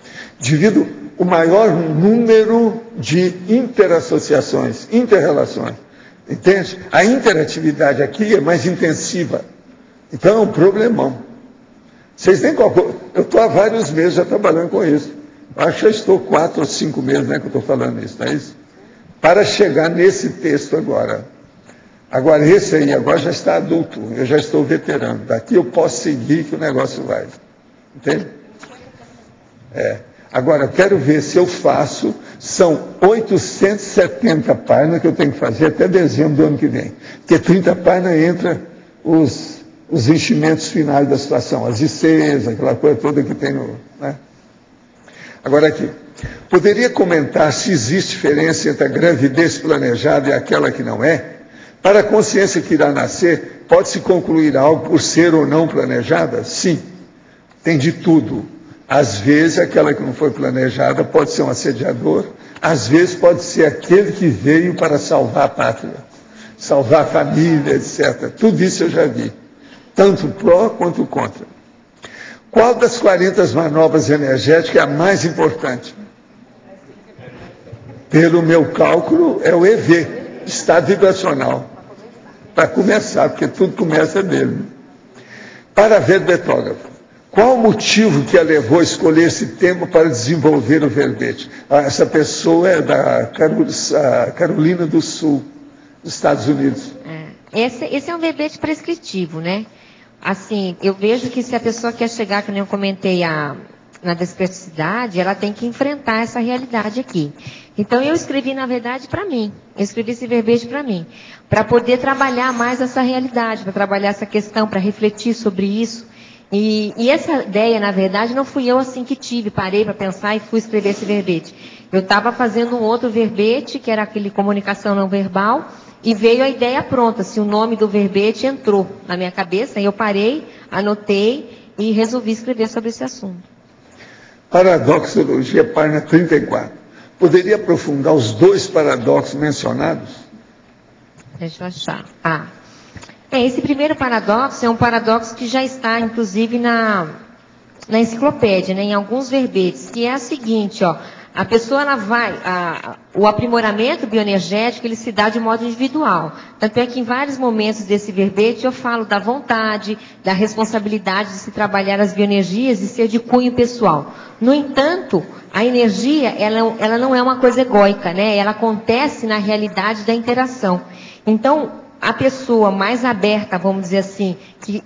Devido o maior número de interassociações, interrelações. Entende? A interatividade aqui é mais intensiva. Então é um problemão. Vocês nem calculam. Eu estou há vários meses já trabalhando com isso. Acho que já estou 4 ou 5 meses, né, que eu estou falando isso, não é isso? Para chegar nesse texto agora. Agora, esse aí agora já está adulto, eu já estou veterano. Daqui eu posso seguir que o negócio vai. Entende? Agora, eu quero ver se eu faço, são 870 páginas que eu tenho que fazer até dezembro do ano que vem. Porque 30 páginas entra os enchimentos finais da situação, as ICs, aquela coisa toda que tem no... Né? Agora aqui, poderia comentar se existe diferença entre a gravidez planejada e aquela que não é? Para a consciência que irá nascer, pode-se concluir algo por ser ou não planejada? Sim, tem de tudo. Às vezes, aquela que não foi planejada pode ser um assediador, às vezes pode ser aquele que veio para salvar a pátria, salvar a família, etc. Tudo isso eu já vi, tanto pró quanto contra. Qual das 40 manobras energéticas é a mais importante? Pelo meu cálculo, é o EV, estado vibracional, para começar, porque tudo começa dele. Para verbetógrafo. Qual o motivo que a levou a escolher esse tema para desenvolver o verbete? Essa pessoa é da Carolina do Sul, dos Estados Unidos. Esse é um verbete prescritivo, né? Assim, eu vejo que se a pessoa quer chegar, que nem eu comentei, a na desperticidade, ela tem que enfrentar essa realidade aqui. Então eu escrevi, na verdade, para mim. Eu escrevi esse verbete para mim. Para poder trabalhar mais essa realidade, para trabalhar essa questão, para refletir sobre isso. E essa ideia, na verdade, não fui eu assim que tive. Parei para pensar e fui escrever esse verbete. Eu estava fazendo um outro verbete, que era aquele comunicação não verbal, e veio a ideia pronta. Se o nome do verbete entrou na minha cabeça, e eu parei, anotei e resolvi escrever sobre esse assunto. Paradoxologia, página 34. Poderia aprofundar os 2 paradoxos mencionados? Deixa eu achar. Esse primeiro paradoxo é um paradoxo que já está, inclusive, na enciclopédia, né, em alguns verbetes, que é a seguinte, ó. A pessoa, ela vai, o aprimoramento bioenergético, ele se dá de modo individual. Tanto é que em vários momentos desse verbete eu falo da vontade, da responsabilidade de se trabalhar as bioenergias e ser de cunho pessoal. No entanto, a energia, ela não é uma coisa egóica, né? Ela acontece na realidade da interação. Então, a pessoa mais aberta, vamos dizer assim,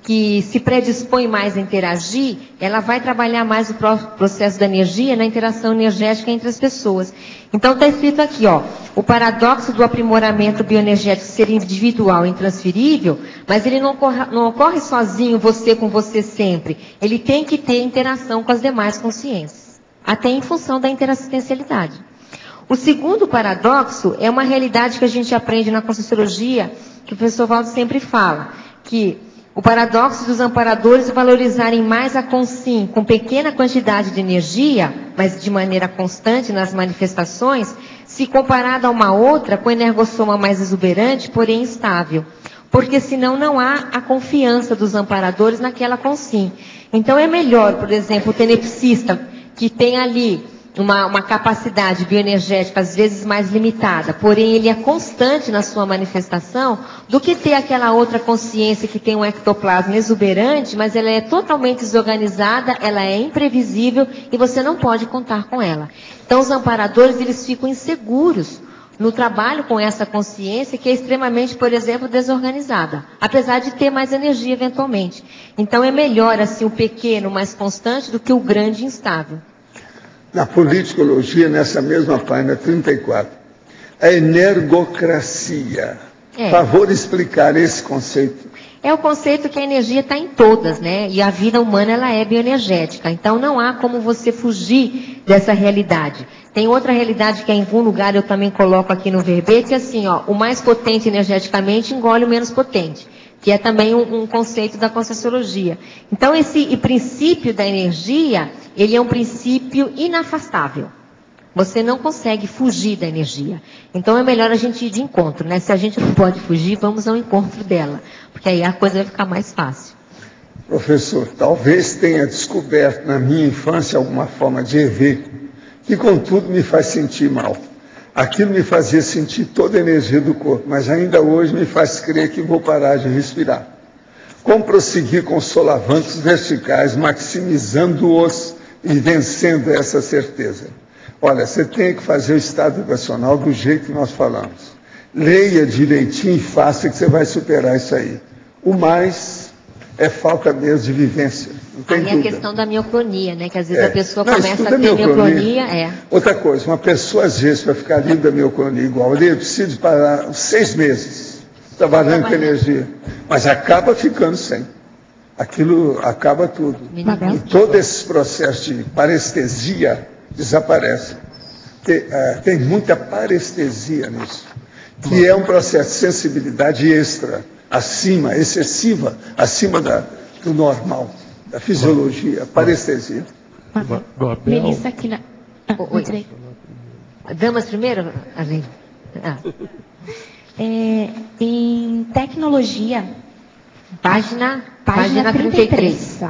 que se predispõe mais a interagir, ela vai trabalhar mais o processo da energia na interação energética entre as pessoas. Então está escrito aqui, ó, o paradoxo do aprimoramento bioenergético ser individual e intransferível, mas ele não ocorre sozinho, você com você sempre. Ele tem que ter interação com as demais consciências, até em função da interassistencialidade. O segundo paradoxo é uma realidade que a gente aprende na Conscienciologia, que o professor Valdo sempre fala, que o paradoxo dos amparadores valorizarem mais a consim com pequena quantidade de energia, mas de maneira constante nas manifestações, se comparada a uma outra com energossoma mais exuberante, porém instável. Porque senão não há a confiança dos amparadores naquela consim. Então é melhor, por exemplo, o tenepsista, que tem ali uma capacidade bioenergética às vezes mais limitada, porém ele é constante na sua manifestação, do que ter aquela outra consciência que tem um ectoplasma exuberante, mas ela é totalmente desorganizada, ela é imprevisível e você não pode contar com ela. Então os amparadores, eles ficam inseguros no trabalho com essa consciência que é extremamente, por exemplo, desorganizada, apesar de ter mais energia eventualmente. Então é melhor assim o pequeno mais constante do que o grande instável. Na politicologia, nessa mesma página 34, a energocracia. Favor explicar esse conceito. É o conceito que a energia está em todas, né? E a vida humana, ela é bioenergética. Então não há como você fugir dessa realidade. Tem outra realidade que é em algum lugar, eu também coloco aqui no verbete, assim, ó, o mais potente energeticamente engole o menos potente, que é também um conceito da Conscienciologia. Então esse princípio da energia, ele é um princípio inafastável. Você não consegue fugir da energia. Então é melhor a gente ir de encontro, né? Se a gente não pode fugir, vamos ao encontro dela, porque aí a coisa vai ficar mais fácil. Professor, talvez tenha descoberto na minha infância alguma forma de EV, que contudo me faz sentir mal. Aquilo me fazia sentir toda a energia do corpo, mas ainda hoje me faz crer que vou parar de respirar. Como prosseguir com os solavancos verticais, maximizando-os e vencendo essa certeza? Olha, você tem que fazer o estado vibracional do jeito que nós falamos. Leia direitinho e faça que você vai superar isso aí. O mais é falta mesmo de vivência. Não tem dúvida. Aí é a questão da miocronia, né? Que às vezes a pessoa começa a ter miocronia. Outra coisa, uma pessoa às vezes para ficar livre da miocronia igual, ele precisa parar 6 meses trabalhando com energia. Mas acaba ficando sem. Aquilo acaba tudo. E todo esse processo de parestesia desaparece. Tem muita parestesia nisso, que é um processo de sensibilidade extra, excessiva, acima do normal, da fisiologia, parestesia. Melissa aqui na... Oi. Damas primeiro, Arlene? Em tecnologia, página 33.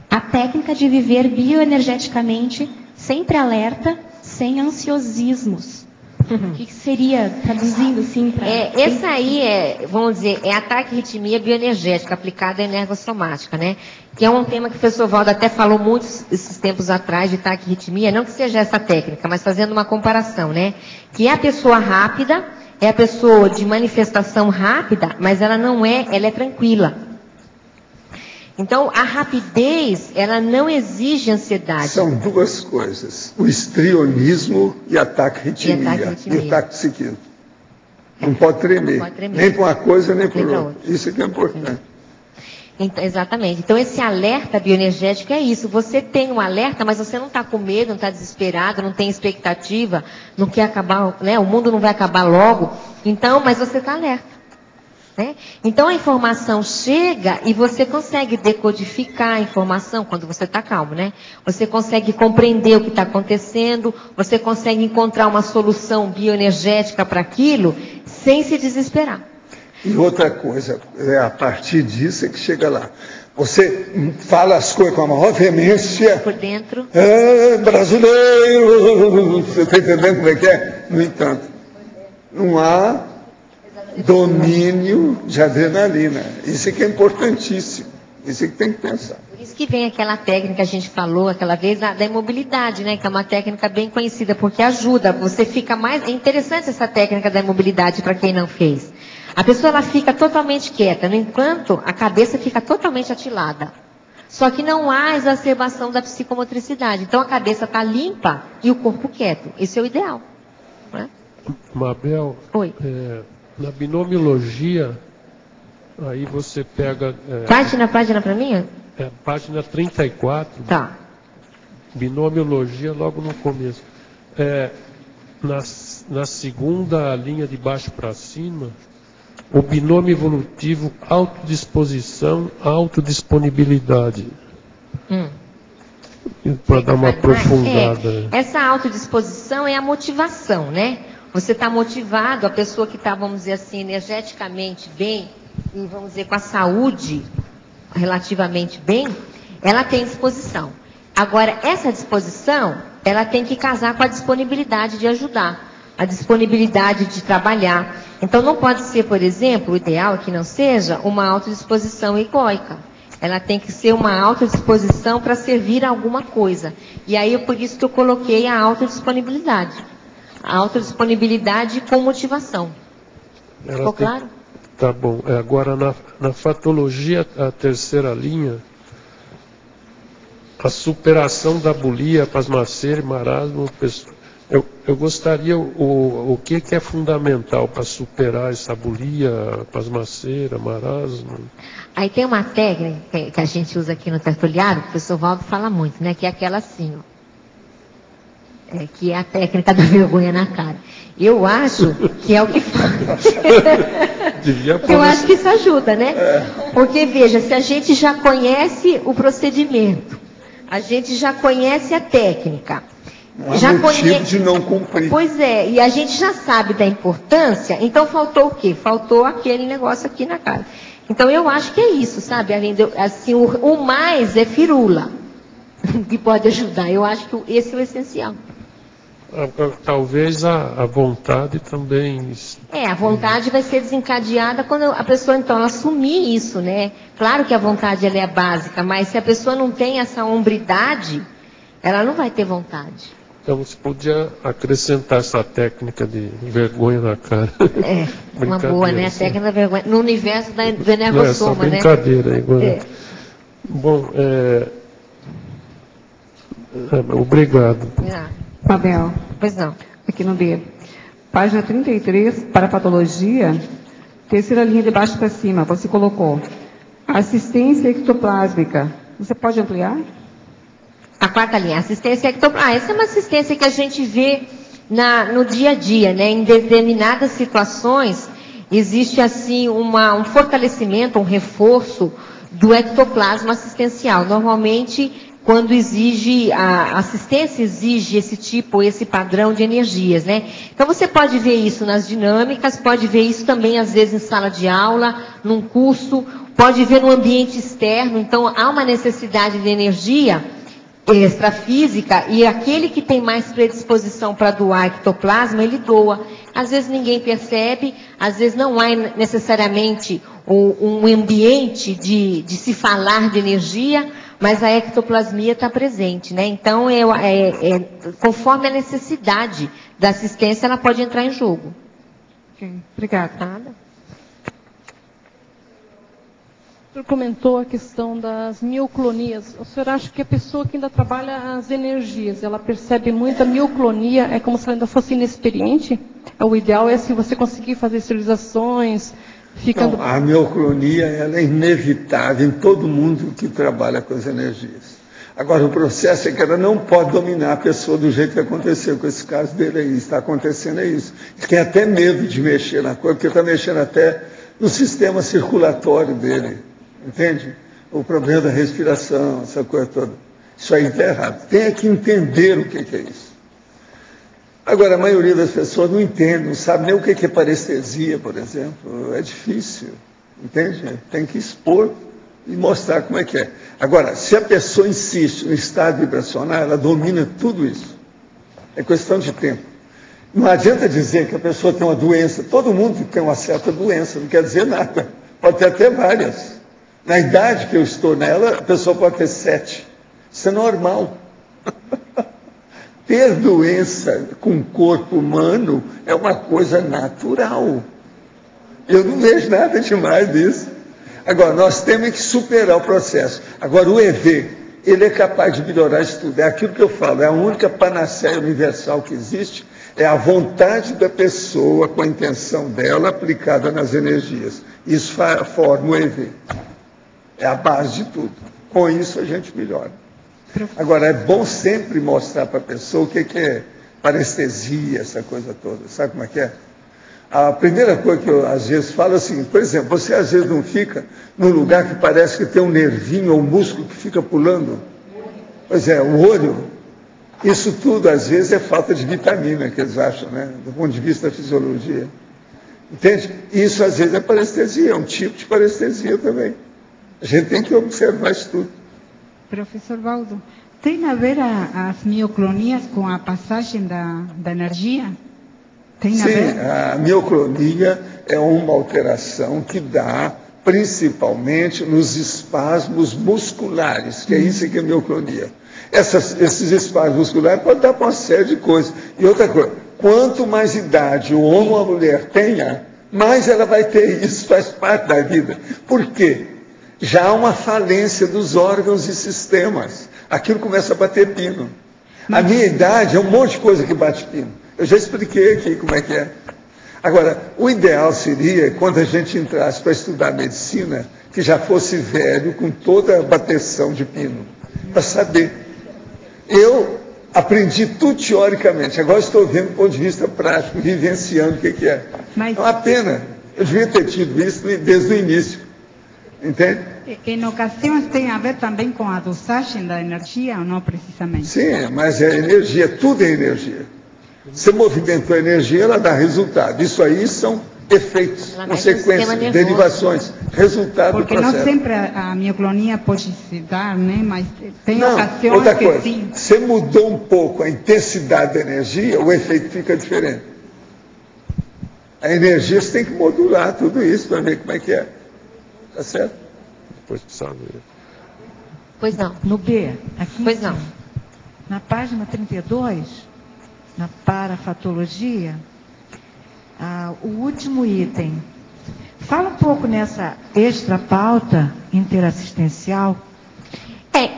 A técnica de viver bioenergeticamente, sempre alerta, sem ansiosismos. O que seria, traduzindo assim? Essa aí vamos dizer, é a taquirritmia bioenergética aplicada à energossomática, né? Que é um tema que o professor Valdo até falou muito esses tempos atrás de taquirritmia, não que seja essa técnica, mas fazendo uma comparação, né? Que é a pessoa rápida, é a pessoa de manifestação rápida, mas ela não é, ela é tranquila. Então, a rapidez, ela não exige ansiedade. São duas coisas, o histrionismo e a taquiarritmia, e o taquipsiquismo. Não pode tremer, nem para uma coisa, nem para outra. Isso que é importante. Então, exatamente. Então, esse alerta bioenergético é isso. Você tem um alerta, mas você não está com medo, não está desesperado, não tem expectativa, não quer acabar, né? O mundo não vai acabar logo. Então, mas você está alerta. Né? Então, a informação chega e você consegue decodificar a informação quando você está calmo, né? Você consegue compreender o que está acontecendo, você consegue encontrar uma solução bioenergética para aquilo sem se desesperar. E outra coisa, a partir disso é que chega lá. Você fala as coisas com a maior veemência. Por dentro. Brasileiro! Você está entendendo como é que é? No entanto, não há domínio de adrenalina. Isso é que é importantíssimo. Isso é que tem que pensar. Por isso que vem aquela técnica que a gente falou aquela vez da imobilidade, né? Que é uma técnica bem conhecida, porque ajuda. Você fica mais... É interessante essa técnica da imobilidade para quem não fez. A pessoa ela fica totalmente quieta, no entanto, a cabeça fica totalmente atilada. Só que não há exacerbação da psicomotricidade. Então a cabeça está limpa e o corpo quieto. Esse é o ideal. Né? Mabel, Oi. Na binomiologia, aí você pega... Página para mim? Página 34. Tá. Binomiologia, logo no começo. Na segunda linha de baixo para cima, o binômio evolutivo autodisposição, autodisponibilidade. Para dar uma aprofundada. Essa autodisposição é a motivação, né? Você está motivado, a pessoa que está, vamos dizer assim, energeticamente bem, e vamos dizer com a saúde relativamente bem, ela tem disposição. Agora, essa disposição, ela tem que casar com a disponibilidade de ajudar, a disponibilidade de trabalhar. Então, não pode ser, por exemplo, o ideal é que não seja uma autodisposição egóica. Ela tem que ser uma autodisposição para servir a alguma coisa. E aí, é por isso que eu coloquei a autodisponibilidade. A autodisponibilidade com motivação. Ficou claro? Tá bom. Agora, na fatologia, a terceira linha, a superação da bulia, pasmaceira e marasmo. Eu gostaria, o que é fundamental para superar essa bulia, pasmaceira, marasmo? Aí tem uma técnica que a gente usa aqui no tertuliário, que o professor Valdo fala muito, né? Que é aquela assim, ó. Que é a técnica da vergonha na cara. Eu acho que é o que faz. Eu acho que isso ajuda, né? Porque, veja, se a gente já conhece o procedimento, a gente já conhece a técnica, já motivo de não cumprir. Pois é, e a gente já sabe da importância, então faltou o quê? Faltou aquele negócio aqui na cara. Então eu acho que é isso, sabe? Assim, o mais é firula, que pode ajudar. Eu acho que esse é o essencial. Talvez a vontade também... A vontade vai ser desencadeada quando a pessoa, então, ela assumir isso, né? Claro que a vontade ela é básica, mas se a pessoa não tem essa hombridade, ela não vai ter vontade. Então você podia acrescentar essa técnica de vergonha na cara. Uma boa, né? A técnica da vergonha. No universo do energossoma, né? Brincadeira aí. Bom, obrigado. Mabel. Pois não. Aqui no B. Página 33, para patologia, terceira linha de baixo para cima, você colocou assistência ectoplásmica. Você pode ampliar? A quarta linha, assistência ectoplásmica. Essa é uma assistência que a gente vê no dia a dia, né? Em determinadas situações, existe assim um fortalecimento, um reforço do ectoplasma assistencial. Normalmente, quando a assistência exige esse padrão de energias, né? Então você pode ver isso nas dinâmicas, pode ver isso também às vezes em sala de aula, num curso, pode ver no ambiente externo. Então há uma necessidade de energia extrafísica e aquele que tem mais predisposição para doar ectoplasma, ele doa. Às vezes ninguém percebe, às vezes não há necessariamente um ambiente de se falar de energia, mas a ectoplasmia está presente, né? Então, conforme a necessidade da assistência, ela pode entrar em jogo. Ok, obrigada. Nada. O senhor comentou a questão das mioclonias. O senhor acha que a pessoa que ainda trabalha as energias, ela percebe muita mioclonia, é como se ela ainda fosse inexperiente? O ideal é se você conseguir fazer esterilizações, ficando... Não, a mioclonia ela é inevitável em todo mundo que trabalha com as energias. Agora, o processo é que ela não pode dominar a pessoa do jeito que aconteceu com esse caso dele aí. Está acontecendo é isso. Ele tem até medo de mexer na coisa, porque está mexendo até no sistema circulatório dele. Entende? O problema da respiração, essa coisa toda. Isso aí está errado. Tem que entender o que é isso. Agora, a maioria das pessoas não entende, não sabe nem o que é parestesia, por exemplo. É difícil. Entende? Tem que expor e mostrar como é que é. Agora, se a pessoa insiste no estado vibracional, ela domina tudo isso. É questão de tempo. Não adianta dizer que a pessoa tem uma doença. Todo mundo tem uma certa doença, não quer dizer nada. Pode ter até várias. Na idade que eu estou nela, a pessoa pode ter 7. Isso é normal. Ter doença com o corpo humano é uma coisa natural. Eu não vejo nada demais nisso. Agora, nós temos que superar o processo. Agora, o EV, ele é capaz de melhorar isso tudo. É aquilo que eu falo, é a única panaceia universal que existe, é a vontade da pessoa com a intenção dela aplicada nas energias. Isso forma o EV. É a base de tudo. Com isso a gente melhora. Agora, é bom sempre mostrar para a pessoa o que é parestesia, essa coisa toda. Sabe como é que é? A primeira coisa que eu às vezes falo é assim, por exemplo, você às vezes não fica num lugar que parece que tem um nervinho ou um músculo que fica pulando. Pois é, o olho. Isso tudo às vezes é falta de vitamina, que eles acham, né? Do ponto de vista da fisiologia. Entende? Isso às vezes é parestesia, é um tipo de parestesia também. A gente tem que observar isso tudo. Professor Valdo, tem a ver as mioclonias com a passagem da energia? Tem a ver? Sim, a mioclonia é uma alteração que dá principalmente nos espasmos musculares, que é isso que é mioclonia. Esses espasmos musculares podem dar para uma série de coisas. E outra coisa, quanto mais idade o homem ou a mulher tenha, mais ela vai ter isso, faz parte da vida. Por quê? Já há uma falência dos órgãos e sistemas. Aquilo começa a bater pino. A minha idade é um monte de coisa que bate pino. Eu já expliquei aqui como é que é. Agora, o ideal seria, quando a gente entrasse para estudar medicina, que já fosse velho, com toda a bateção de pino, para saber. Eu aprendi tudo teoricamente, agora estou vendo do ponto de vista prático, vivenciando o que é. É uma pena. Eu devia ter tido isso desde o início. Entende? Em ocasiões tem a ver também com a dosagem da energia, ou não precisamente? Sim, mas é energia, tudo é energia. Você movimentou a energia, ela dá resultado. Isso aí são efeitos, consequências, derivações, resultado do processo. Porque não sempre a mioclonia pode se dar, né? Mas tem não, ocasiões outra que coisa, sim. Você mudou um pouco a intensidade da energia, o efeito fica diferente. A energia você tem que modular tudo isso para ver como é que é. Tá certo? Depois sabe. Pois não. No B, aqui pois não. Na página 32, na parafatologia, o último item. Fala um pouco nessa extra pauta interassistencial.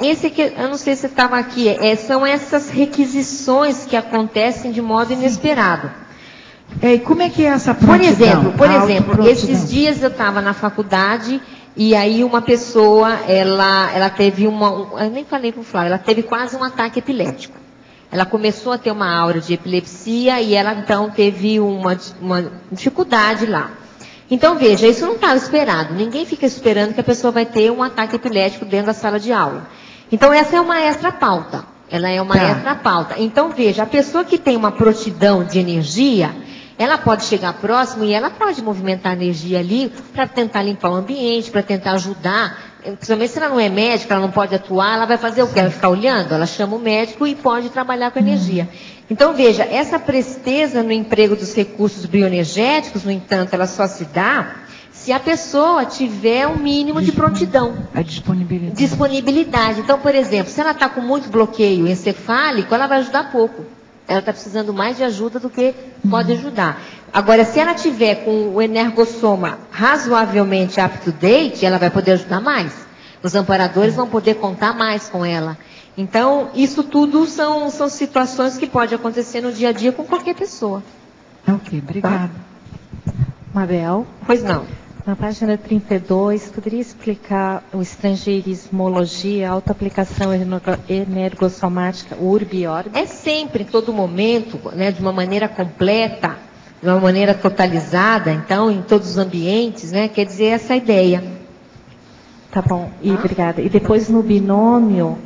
Esse que eu não sei se estava aqui, são essas requisições que acontecem de modo inesperado. E como é que é essa prontidão? Por exemplo, esses dias eu estava na faculdade e aí uma pessoa, ela teve eu nem falei para o Flávio, ela teve quase um ataque epilético. Ela começou a ter uma aura de epilepsia e ela então teve uma dificuldade lá. Então veja, isso não estava esperado. Ninguém fica esperando que a pessoa vai ter um ataque epilético dentro da sala de aula. Então essa é uma extra pauta. Ela é uma extra pauta. Então veja, a pessoa que tem uma prontidão de energia, ela pode chegar próximo e ela pode movimentar a energia ali para tentar limpar o ambiente, para tentar ajudar. Principalmente se ela não é médica, ela não pode atuar, ela vai fazer o quê? Ela vai ficar olhando? Ela chama o médico e pode trabalhar com a energia. Então, veja, essa presteza no emprego dos recursos bioenergéticos, no entanto, ela só se dá se a pessoa tiver um mínimo de prontidão. A disponibilidade. Disponibilidade. Então, por exemplo, se ela está com muito bloqueio encefálico, ela vai ajudar pouco. ela está precisando mais de ajuda do que pode ajudar. Agora, se ela tiver com o energossoma razoavelmente up-to-date, ela vai poder ajudar mais. Os amparadores vão poder contar mais com ela. Então, isso tudo são situações que podem acontecer no dia a dia com qualquer pessoa. Ok, obrigada. Mabel? Pois não. Na página 32, poderia explicar o estrangeirismologia, autoaplicação energossomática, urbi e orbi? É sempre, em todo momento, né, de uma maneira completa, de uma maneira totalizada, então, em todos os ambientes, né, quer dizer, essa ideia. Tá bom, obrigada. E depois no binômio,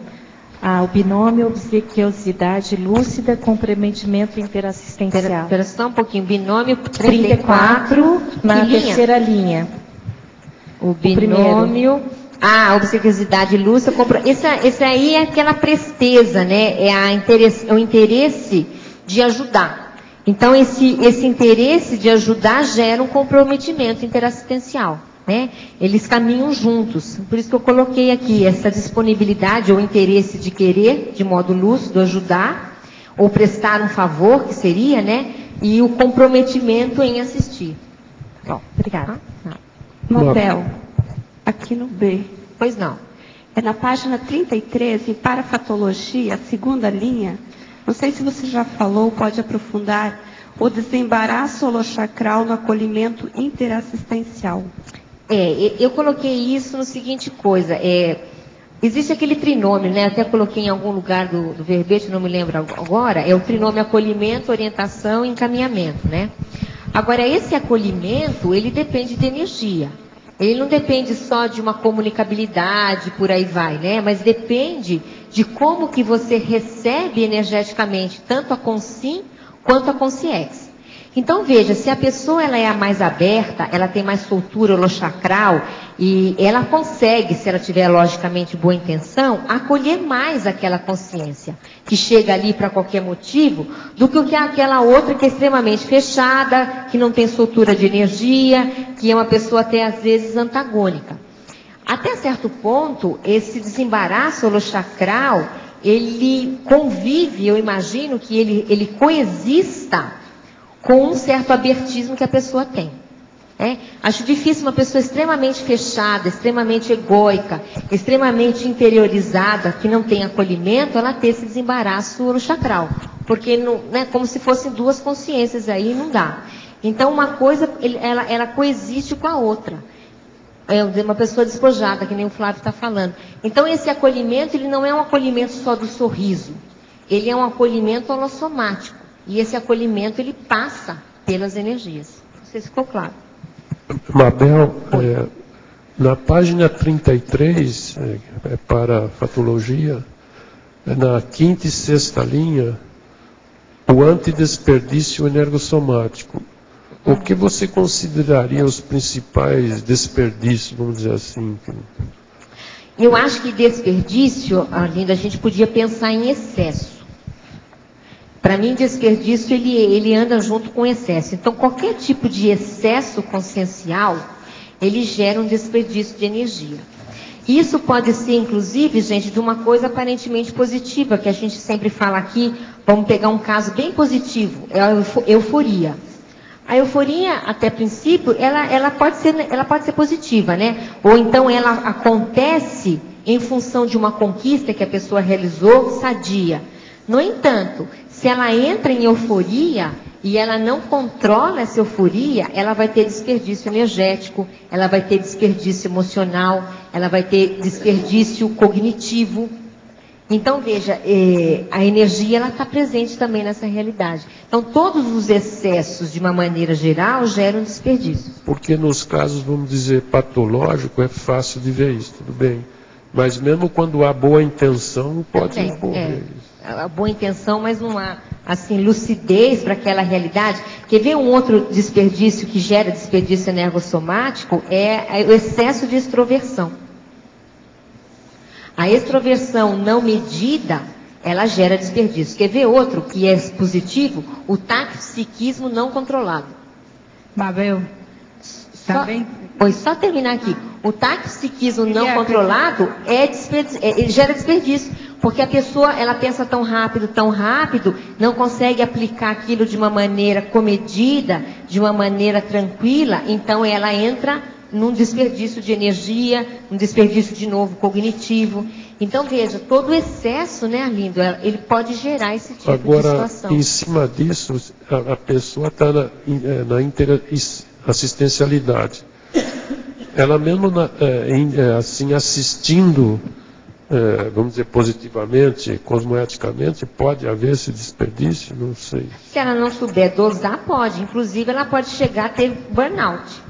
o binômio obsequiosidade lúcida, comprometimento interassistencial. Espera só um pouquinho, binômio 34, na terceira linha. O binômio... a obsequiosidade lúcida, esse aí é aquela presteza, né? É o interesse de ajudar. Então, esse interesse de ajudar gera um comprometimento interassistencial. Né? Eles caminham juntos. Por isso que eu coloquei aqui essa disponibilidade ou interesse de querer, de modo lúcido, ajudar, ou prestar um favor, que seria, né? E o comprometimento em assistir. Bom, obrigada. Mabel, aqui no B. Pois não. É na página 33, em parafatologia, segunda linha. Não sei se você já falou, pode aprofundar. O desembaraço holochacral no acolhimento interassistencial. Eu coloquei isso no seguinte coisa, existe aquele trinômio, né? Até coloquei em algum lugar do verbete, não me lembro agora, é o trinômio acolhimento, orientação e encaminhamento, né? Agora, esse acolhimento, ele depende de energia. Ele não depende só de uma comunicabilidade, por aí vai, né? Mas depende de como que você recebe energeticamente, tanto a Consim quanto a Consciex. Então, veja, se a pessoa ela é a mais aberta, ela tem mais soltura holochacral, e ela consegue, se ela tiver logicamente boa intenção, acolher mais aquela consciência, que chega ali para qualquer motivo, do que aquela outra que é extremamente fechada, que não tem soltura de energia, que é uma pessoa até às vezes antagônica. Até certo ponto, esse desembaraço holochacral, ele convive, eu imagino que ele coexista com um certo abertismo que a pessoa tem. Acho difícil uma pessoa extremamente fechada, extremamente egóica, extremamente interiorizada, que não tem acolhimento, ela ter esse desembaraço holochacral. Porque, né, como se fossem duas consciências aí, não dá. Então, uma coisa, ela coexiste com a outra. É uma pessoa despojada, que nem o Flávio está falando. Então, esse acolhimento, ele não é um acolhimento só do sorriso. Ele é um acolhimento holossomático. E esse acolhimento, ele passa pelas energias. Não sei se ficou claro. Mabel, na página 33, para patologia, na quinta e sexta linha, o antidesperdício energossomático. O que você consideraria os principais desperdícios, vamos dizer assim? Eu acho que desperdício, Arlindo, a gente podia pensar em excesso. Para mim, desperdício, ele anda junto com excesso. Então, qualquer tipo de excesso consciencial, ele gera um desperdício de energia. Isso pode ser, inclusive, gente, de uma coisa aparentemente positiva, que a gente sempre fala aqui, vamos pegar um caso bem positivo, é a euforia. A euforia, até princípio, ela pode ser positiva, né? Ou então ela acontece em função de uma conquista que a pessoa realizou sadia. No entanto, se ela entra em euforia e ela não controla essa euforia, ela vai ter desperdício energético, ela vai ter desperdício emocional, ela vai ter desperdício cognitivo. Então, veja, a energia ela está presente também nessa realidade. Então, todos os excessos, de uma maneira geral, geram desperdício. Porque nos casos, vamos dizer, patológico, é fácil de ver isso, tudo bem. Mas mesmo quando há boa intenção, pode ocorrer isso. A boa intenção, mas não há, assim, lucidez para aquela realidade. Quer ver um outro desperdício que gera desperdício energossomático? É o excesso de extroversão. A extroversão não medida, ela gera desperdício. Quer ver outro que é positivo? O taxpsiquismo não controlado. Mabel, também Pois só terminar aqui. O taxipsiquismo não controlado ele gera desperdício, porque a pessoa ela pensa tão rápido, não consegue aplicar aquilo de uma maneira comedida, de uma maneira tranquila, então ela entra num desperdício de energia, um desperdício de novo cognitivo. Então veja, todo o excesso, né, Arlindo, ele pode gerar esse tipo de situação. Agora, em cima disso, a pessoa está na interassistencialidade. Ela mesmo assim assistindo, vamos dizer, positivamente, cosmoeticamente, pode haver esse desperdício? Não sei. Se ela não souber dosar, pode. Inclusive, ela pode chegar a ter burnout.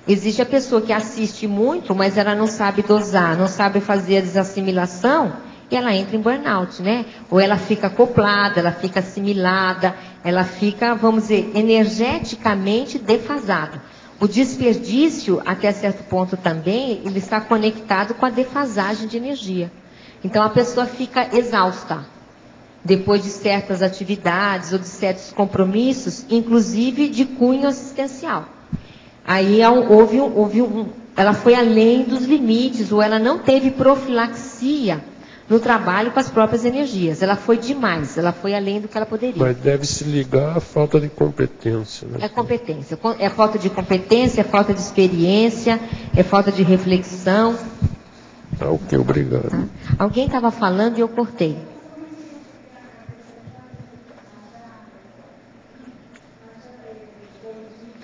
Existe a pessoa que assiste muito, mas ela não sabe dosar, não sabe fazer a desassimilação, e ela entra em burnout, né? Ou ela fica acoplada, ela fica assimilada, ela fica, vamos dizer, energeticamente defasada. O desperdício, até certo ponto também, ele está conectado com a defasagem de energia. Então a pessoa fica exausta, depois de certas atividades ou de certos compromissos, inclusive de cunho assistencial. Aí ela foi além dos limites, ou ela não teve profilaxia no trabalho com as próprias energias. Ela foi demais, ela foi além do que ela poderia. Mas deve se ligar à falta de competência. Né? É competência. É falta de competência, é falta de experiência, é falta de reflexão. Tá, ok, obrigado. Tá. Alguém estava falando e eu cortei.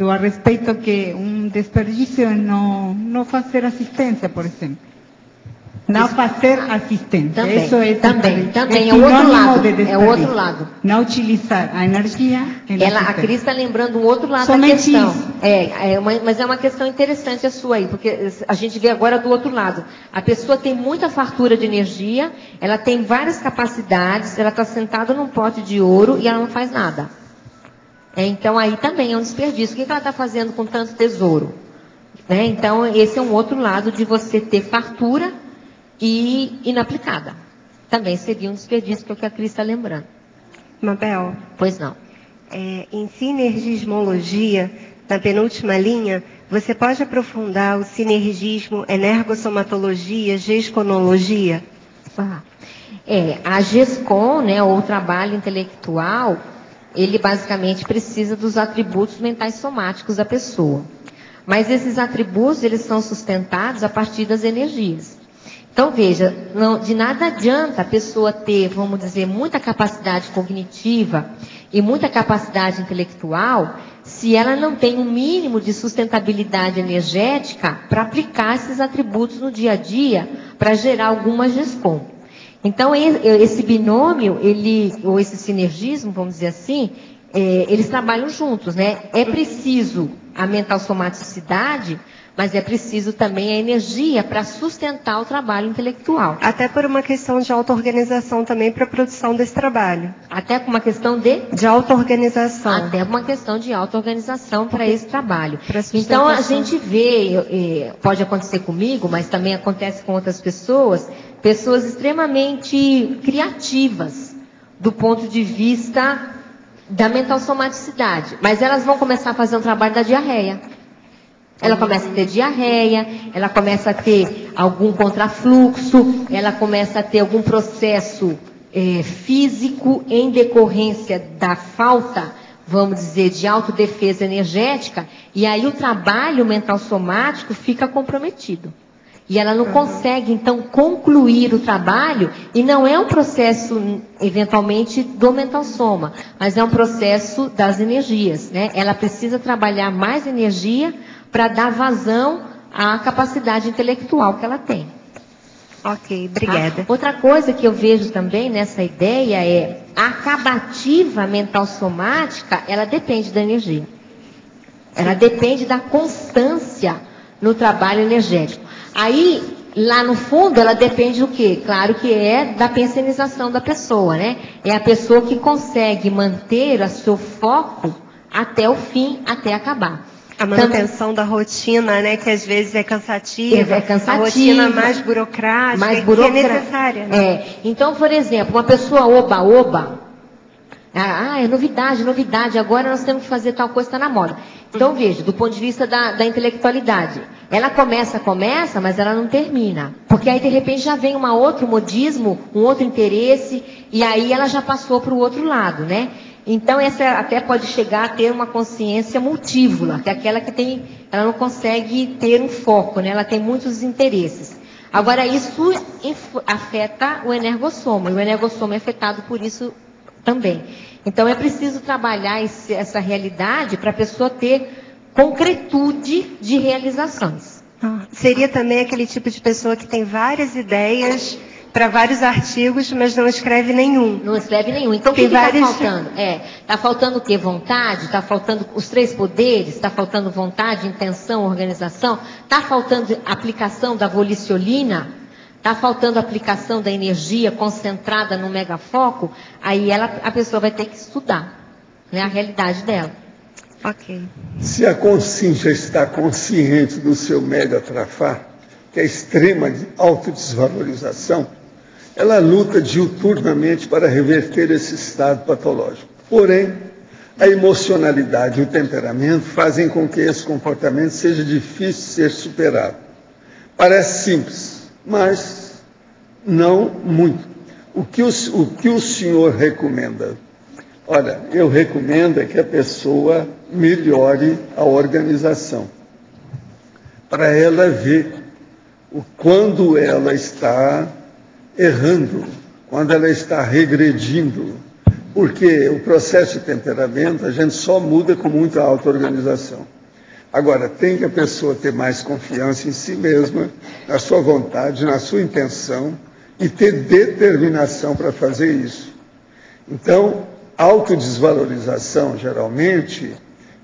A respeito que um desperdício é não fazer assistência, por exemplo. Não fazer assistência. Também, isso é também é o outro lado. É o outro lado. Não utilizar a energia. A Cris está lembrando um outro lado somente da questão. Isso. Mas é uma questão interessante a sua aí, porque a gente vê agora do outro lado. A pessoa tem muita fartura de energia, ela tem várias capacidades, ela está sentada num pote de ouro e ela não faz nada. Então aí também é um desperdício. O que ela está fazendo com tanto tesouro? Então esse é um outro lado de você ter fartura e inaplicada. Também seria um desperdício, que é o que a Cris está lembrando. Mabel. Pois não. Em sinergismologia, na penúltima linha, você pode aprofundar o sinergismo, energossomatologia, gesconologia? A GESCOM, né, ou o trabalho intelectual, ele basicamente precisa dos atributos mentais somáticos da pessoa. Mas esses atributos, eles são sustentados a partir das energias. Então, veja, de nada adianta a pessoa ter, vamos dizer, muita capacidade cognitiva e muita capacidade intelectual, se ela não tem um mínimo de sustentabilidade energética para aplicar esses atributos no dia a dia, para gerar alguma GESCOM. Então, esse binômio, ou esse sinergismo, vamos dizer assim, eles trabalham juntos, né? É preciso a mental somaticidade, mas é preciso também a energia para sustentar o trabalho intelectual. Até por uma questão de auto-organização também para a produção desse trabalho. Até por uma questão de auto-organização. Até uma questão de auto-organização para esse trabalho. Então a gente vê, pode acontecer comigo, mas também acontece com outras pessoas extremamente criativas do ponto de vista da mental somaticidade. Mas elas vão começar a fazer um trabalho da diarreia. Ela começa a ter diarreia, ela começa a ter algum contrafluxo, ela começa a ter algum processo físico em decorrência da falta, vamos dizer, de autodefesa energética, e aí o trabalho mental somático fica comprometido. E ela não consegue, então, concluir o trabalho, e não é um processo, eventualmente, do mental soma, mas é um processo das energias, né? Ela precisa trabalhar mais energia para dar vazão à capacidade intelectual que ela tem. Ok, obrigada. Outra coisa que eu vejo também nessa ideia é a acabativa mental somática, ela depende da energia. Ela depende da constância no trabalho energético. Aí, lá no fundo, ela depende do quê? Claro que é da pensionização da pessoa, né? É a pessoa que consegue manter o seu foco até o fim, até acabar. A manutenção da rotina, né, que às vezes é cansativa. A rotina mais burocrática, que é necessária. Né? Então, por exemplo, uma pessoa oba-oba, é novidade, agora nós temos que fazer tal coisa, está na moda. Então, veja, do ponto de vista da intelectualidade, ela começa, mas ela não termina. Porque aí, de repente, já vem um outro modismo, um outro interesse, e aí ela já passou para o outro lado, né? Então, essa até pode chegar a ter uma consciência multívola, que é aquela que ela não consegue ter um foco, né? Ela tem muitos interesses. Agora, isso afeta o energossoma, e o energossoma é afetado por isso também. Então, é preciso trabalhar essa realidade para a pessoa ter concretude de realizações. Seria também aquele tipo de pessoa que tem várias ideias para vários artigos, mas não escreve nenhum. Não escreve nenhum. Então, o que está faltando? Está faltando o quê? Vontade? Está faltando os 3 poderes? Está faltando vontade, intenção, organização? Está faltando aplicação da voliciolina? Está faltando aplicação da energia concentrada no megafoco? Aí a pessoa vai ter que estudar, né, a realidade dela. Ok. Se a consciência está consciente do seu mega trafar, que é extrema autodesvalorização, ela luta diuturnamente para reverter esse estado patológico. Porém, a emocionalidade e o temperamento fazem com que esse comportamento seja difícil de ser superado. Parece simples, mas não muito. O que o senhor recomenda? Olha, eu recomendo que a pessoa melhore a organização, para ela ver quando ela está errando, quando ela está regredindo, porque o processo de temperamento a gente só muda com muita auto-organização. Agora, tem que a pessoa ter mais confiança em si mesma, na sua vontade, na sua intenção, e ter determinação para fazer isso. Então, autodesvalorização, geralmente,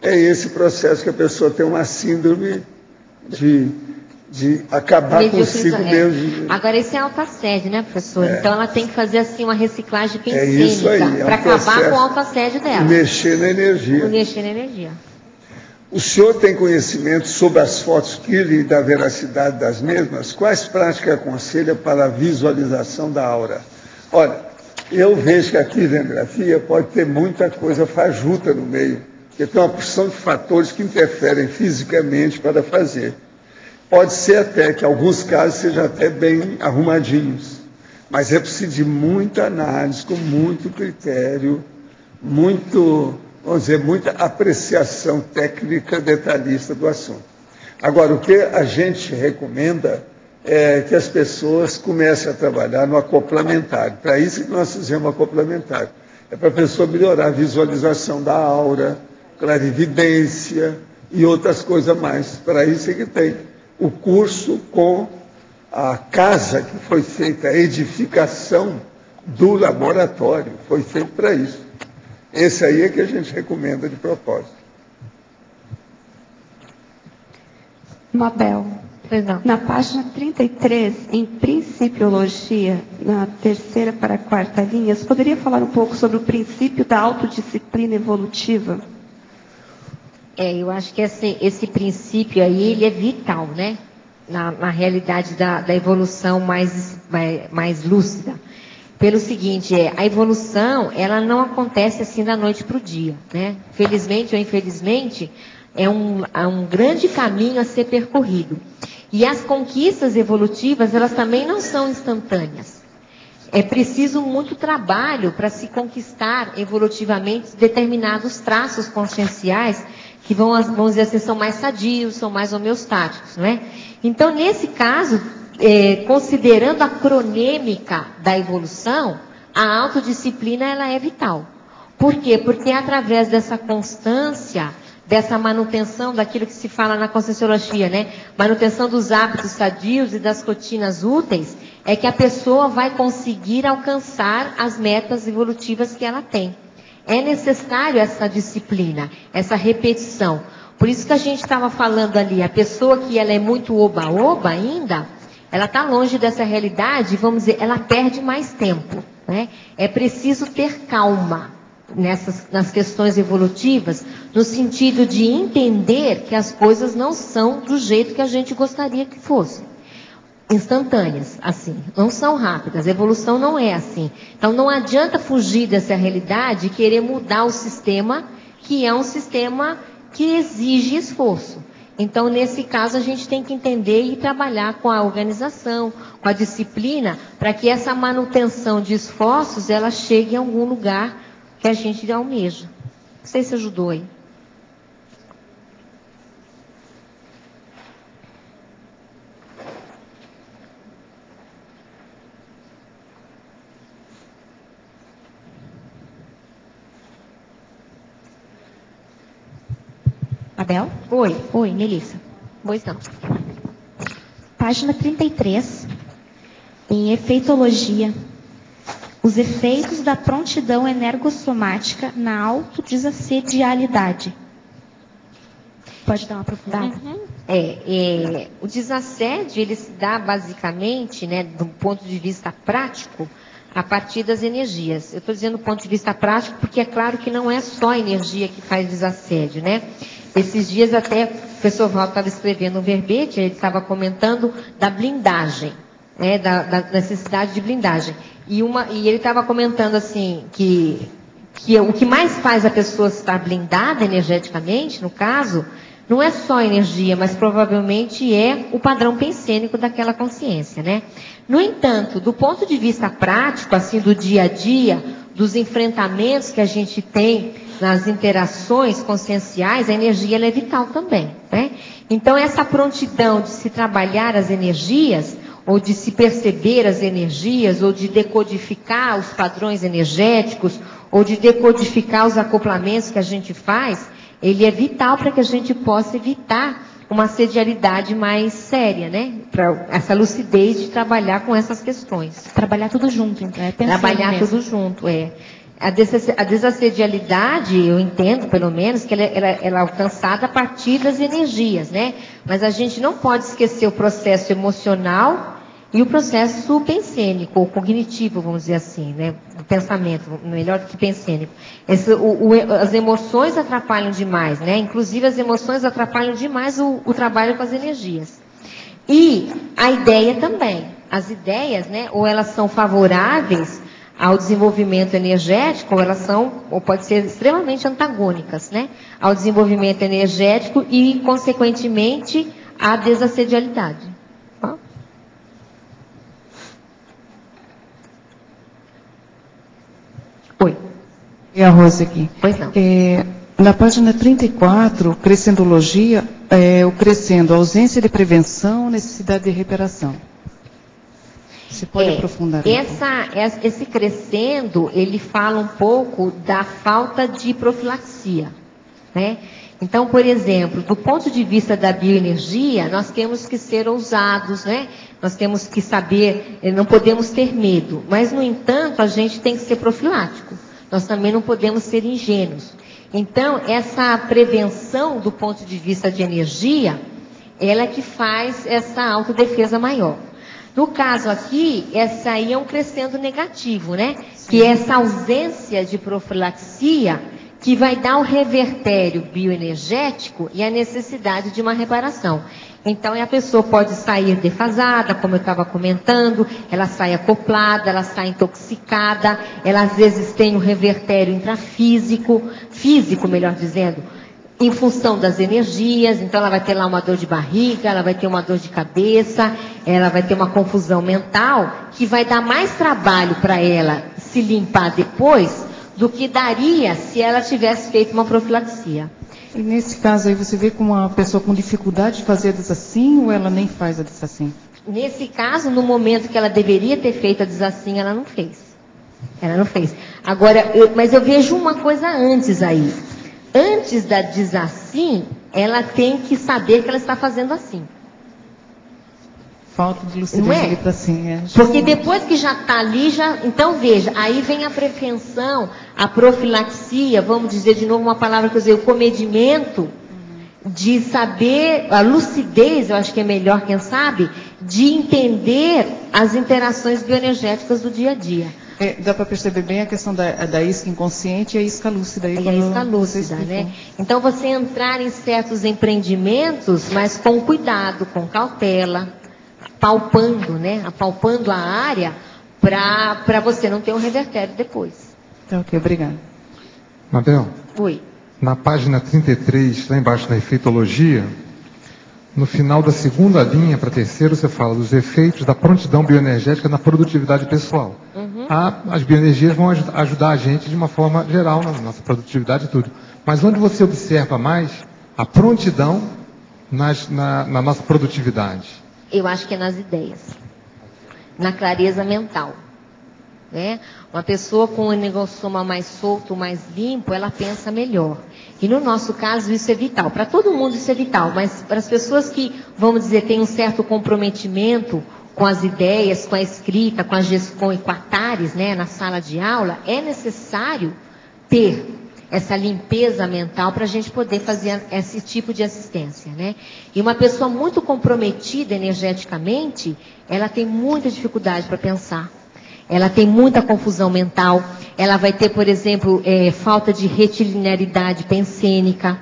é esse processo que a pessoa tem uma síndrome de acabar consigo mesmo. Agora, esse é autoassédio, né, professor? Então, ela tem que fazer, assim, uma reciclagem pensênica isso aí, para acabar com o autoassédio dela. E mexer na energia. O senhor tem conhecimento sobre as fotos Kirlian e da veracidade das mesmas? Quais práticas aconselha para a visualização da aura? Olha, eu vejo que a kirlianografia pode ter muita coisa fajuta no meio, porque tem uma porção de fatores que interferem fisicamente para fazer. Pode ser até que, em alguns casos, sejam até bem arrumadinhos, mas é preciso de muita análise, com muito critério, muita apreciação técnica detalhista do assunto. Agora, o que a gente recomenda é que as pessoas comecem a trabalhar no acoplamentário. Para isso que nós fizemos o acoplamentário. É para a pessoa melhorar a visualização da aura, clarividência e outras coisas mais. Para isso é que tem o curso com a casa que foi feita, a edificação do laboratório, foi feito para isso. Esse aí é que a gente recomenda de propósito. Mabel, na página 33, em Principiologia, na 3ª para a 4ª linha, você poderia falar um pouco sobre o princípio da autodisciplina evolutiva? Eu acho que esse princípio aí, ele é vital, né? Na realidade da evolução mais lúcida. Pelo seguinte, a evolução, ela não acontece assim da noite para o dia, né? Felizmente ou infelizmente, é um grande caminho a ser percorrido. E as conquistas evolutivas, elas também não são instantâneas. É preciso muito trabalho para se conquistar evolutivamente determinados traços conscienciais que vamos dizer assim, são mais sadios, são mais homeostáticos, não é? Então, nesse caso, considerando a cronêmica da evolução, a autodisciplina ela é vital. Por quê? Porque é através dessa constância, dessa manutenção daquilo que se fala na Conscienciologia, né? Manutenção dos hábitos sadios e das rotinas úteis, é que a pessoa vai conseguir alcançar as metas evolutivas que ela tem. É necessário essa disciplina, essa repetição. Por isso que a gente estava falando ali, a pessoa que ela é muito oba-oba ainda, ela está longe dessa realidade, vamos dizer, ela perde mais tempo, né? É preciso ter calma nas questões evolutivas, no sentido de entender que as coisas não são do jeito que a gente gostaria que fossem. Instantâneas, assim, não são rápidas, a evolução não é assim. Então não adianta fugir dessa realidade e querer mudar o sistema, que é um sistema que exige esforço. Então, nesse caso, a gente tem que entender e trabalhar com a organização, com a disciplina, para que essa manutenção de esforços, ela chegue em algum lugar que a gente almeja. Não sei se ajudou aí. Abel? Oi. Oi, Melissa. Pois não. Página 33, em efeitologia. Os efeitos da prontidão energossomática na autodesassedialidade. Pode dar uma aprofundada? O desassédio, ele se dá basicamente, né, do ponto de vista prático, a partir das energias. Eu estou dizendo do ponto de vista prático porque é claro que não é só a energia que faz desassédio, né? Esses dias até o professor Valdo estava escrevendo um verbete, ele estava comentando da blindagem, né, da necessidade de blindagem. E ele estava comentando assim, que o que mais faz a pessoa estar blindada energeticamente, no caso, não é só a energia, mas provavelmente é o padrão pensênico daquela consciência, né? No entanto, do ponto de vista prático, assim, do dia a dia, dos enfrentamentos que a gente tem nas interações conscienciais, a energia ela é vital também, né? Então, essa prontidão de se trabalhar as energias, ou de se perceber as energias, ou de decodificar os padrões energéticos, ou de decodificar os acoplamentos que a gente faz, ele é vital para que a gente possa evitar uma assedialidade mais séria, né? Para essa lucidez de trabalhar com essas questões. Trabalhar tudo junto, então. Trabalhar tudo junto, A desassedialidade, eu entendo, pelo menos, que ela é alcançada a partir das energias, né? Mas a gente não pode esquecer o processo emocional e o processo pensênico, ou cognitivo, vamos dizer assim, né? O pensamento, melhor do que pensênico. As emoções atrapalham demais, né? Inclusive as emoções atrapalham demais o trabalho com as energias. E a ideia também. As ideias, né? Ou elas são favoráveis ao desenvolvimento energético, ou pode ser extremamente antagônicas, né? Ao desenvolvimento energético e, consequentemente, à desassedialidade. Oi. E a Rosa aqui. Pois não. Na página 34, crescendologia, o crescendo, ausência de prevenção, necessidade de reparação. Você pode aprofundar? Esse crescendo, ele fala um pouco da falta de profilaxia, né? Então, por exemplo, do ponto de vista da bioenergia, nós temos que ser ousados, né? Nós temos que saber, não podemos ter medo, mas, no entanto, a gente tem que ser profilático. Nós também não podemos ser ingênuos. Então, essa prevenção do ponto de vista de energia, ela é que faz essa autodefesa maior. No caso aqui, essa aí é um crescendo negativo, né? Que é essa ausência de profilaxia que vai dar o revertério bioenergético e a necessidade de uma reparação. Então, a pessoa pode sair defasada, como eu estava comentando, ela sai acoplada, ela sai intoxicada, ela às vezes tem um revertério intrafísico, melhor dizendo, em função das energias. Então ela vai ter lá uma dor de barriga, ela vai ter uma dor de cabeça, ela vai ter uma confusão mental, que vai dar mais trabalho para ela se limpar depois do que daria se ela tivesse feito uma profilaxia. E nesse caso aí você vê como uma pessoa com dificuldade de fazer a desassim ou ela nem faz a desassim? Nesse caso, no momento que ela deveria ter feito a desassim, ela não fez. Ela não fez. Agora, mas eu vejo uma coisa antes aí. Antes da desassim, ela tem que saber que ela está fazendo assim. Falta de lucidez ali para assim. Porque depois que já está ali, então veja, aí vem a prevenção, a profilaxia, vamos dizer de novo uma palavra que eu usei, o comedimento, de saber, a lucidez, eu acho que é melhor, quem sabe, de entender as interações bioenergéticas do dia a dia. Dá para perceber bem a questão da isca inconsciente e a isca lúcida. E a isca lúcida, né? Então, você entrar em certos empreendimentos, mas com cuidado, com cautela, palpando, né? Apalpando a área, para você não ter um revertério depois. Tá, ok, obrigada. Mabel? Oi. Na página 33, lá embaixo na efeitologia, no final da segunda linha para a terceira, você fala dos efeitos da prontidão bioenergética na produtividade pessoal. As bioenergias vão ajudar a gente de uma forma geral na nossa produtividade e tudo. Mas onde você observa mais a prontidão na nossa produtividade? Eu acho que é nas ideias, na clareza mental. Né? Uma pessoa com o energossoma mais solto, mais limpo, ela pensa melhor. E no nosso caso isso é vital. Para todo mundo isso é vital, mas para as pessoas que, vamos dizer, têm um certo comprometimento com as ideias, com a escrita, com a gestão e com a TARES, né, na sala de aula, é necessário ter essa limpeza mental para a gente poder fazer esse tipo de assistência, né? E uma pessoa muito comprometida energeticamente, ela tem muita dificuldade para pensar. Ela tem muita confusão mental, ela vai ter, por exemplo, falta de retilinearidade pensênica,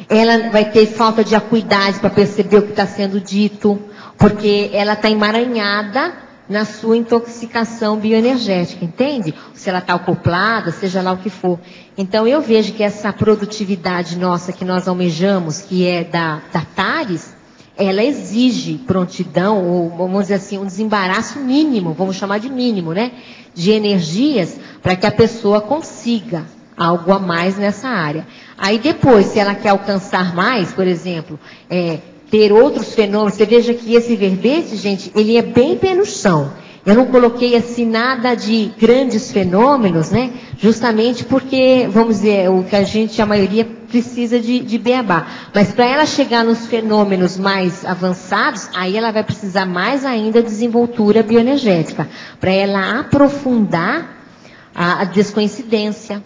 ela vai ter falta de acuidade para perceber o que está sendo dito, porque ela está emaranhada na sua intoxicação bioenergética, entende? Se ela está acoplada, seja lá o que for. Então eu vejo que essa produtividade nossa que nós almejamos, que é da TARES, ela exige prontidão, ou vamos dizer assim, um desembaraço mínimo, vamos chamar de mínimo, né? De energias, para que a pessoa consiga algo a mais nessa área. Aí depois, se ela quer alcançar mais, por exemplo, ter outros fenômenos, você veja que esse verbete, gente, ele é bem pé no chão. Eu não coloquei assim nada de grandes fenômenos, né? Justamente porque, vamos dizer, o que a maioria precisa de beabá. Mas para ela chegar nos fenômenos mais avançados, aí ela vai precisar mais ainda de desenvoltura bioenergética. Para ela aprofundar a descoincidência,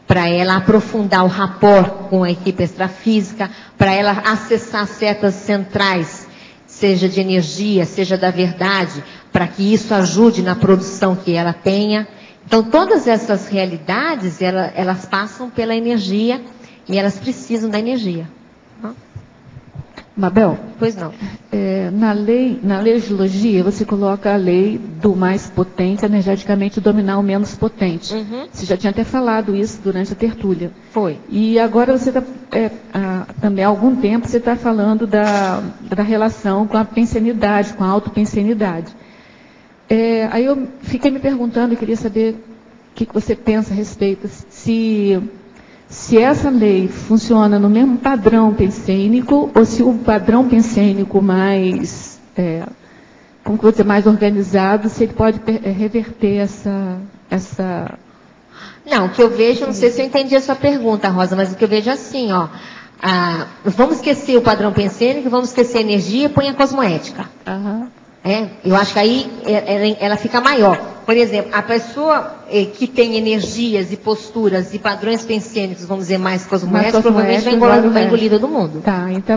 para ela aprofundar o rapport com a equipe extrafísica, para ela acessar certas centrais, seja de energia, seja da verdade, para que isso ajude na produção que ela tenha. Então, todas essas realidades, elas passam pela energia e elas precisam da energia. Mabel? Pois não. Na legiologia, você coloca a lei do mais potente energeticamente dominar o menos potente. Você já tinha até falado isso durante a tertúlia. Foi. E agora você está, também há algum tempo, você está falando da relação com a pensenidade, com a autopensenidade. Aí eu fiquei me perguntando, eu queria saber o que você pensa a respeito, se essa lei funciona no mesmo padrão pensênico, ou se o padrão pensênico mais, como que eu vou dizer, mais organizado, se ele pode reverter essa... Não, o que eu vejo, não sei se eu entendi a sua pergunta, Rosa, mas o que eu vejo é assim, ó, vamos esquecer o padrão pensênico, vamos esquecer a energia e põe a cosmoética. Eu acho que aí ela fica maior. Por exemplo, a pessoa que tem energias e posturas e padrões pensênicos, vamos dizer, mais cosmoéticos, provavelmente vai engolir todo mundo.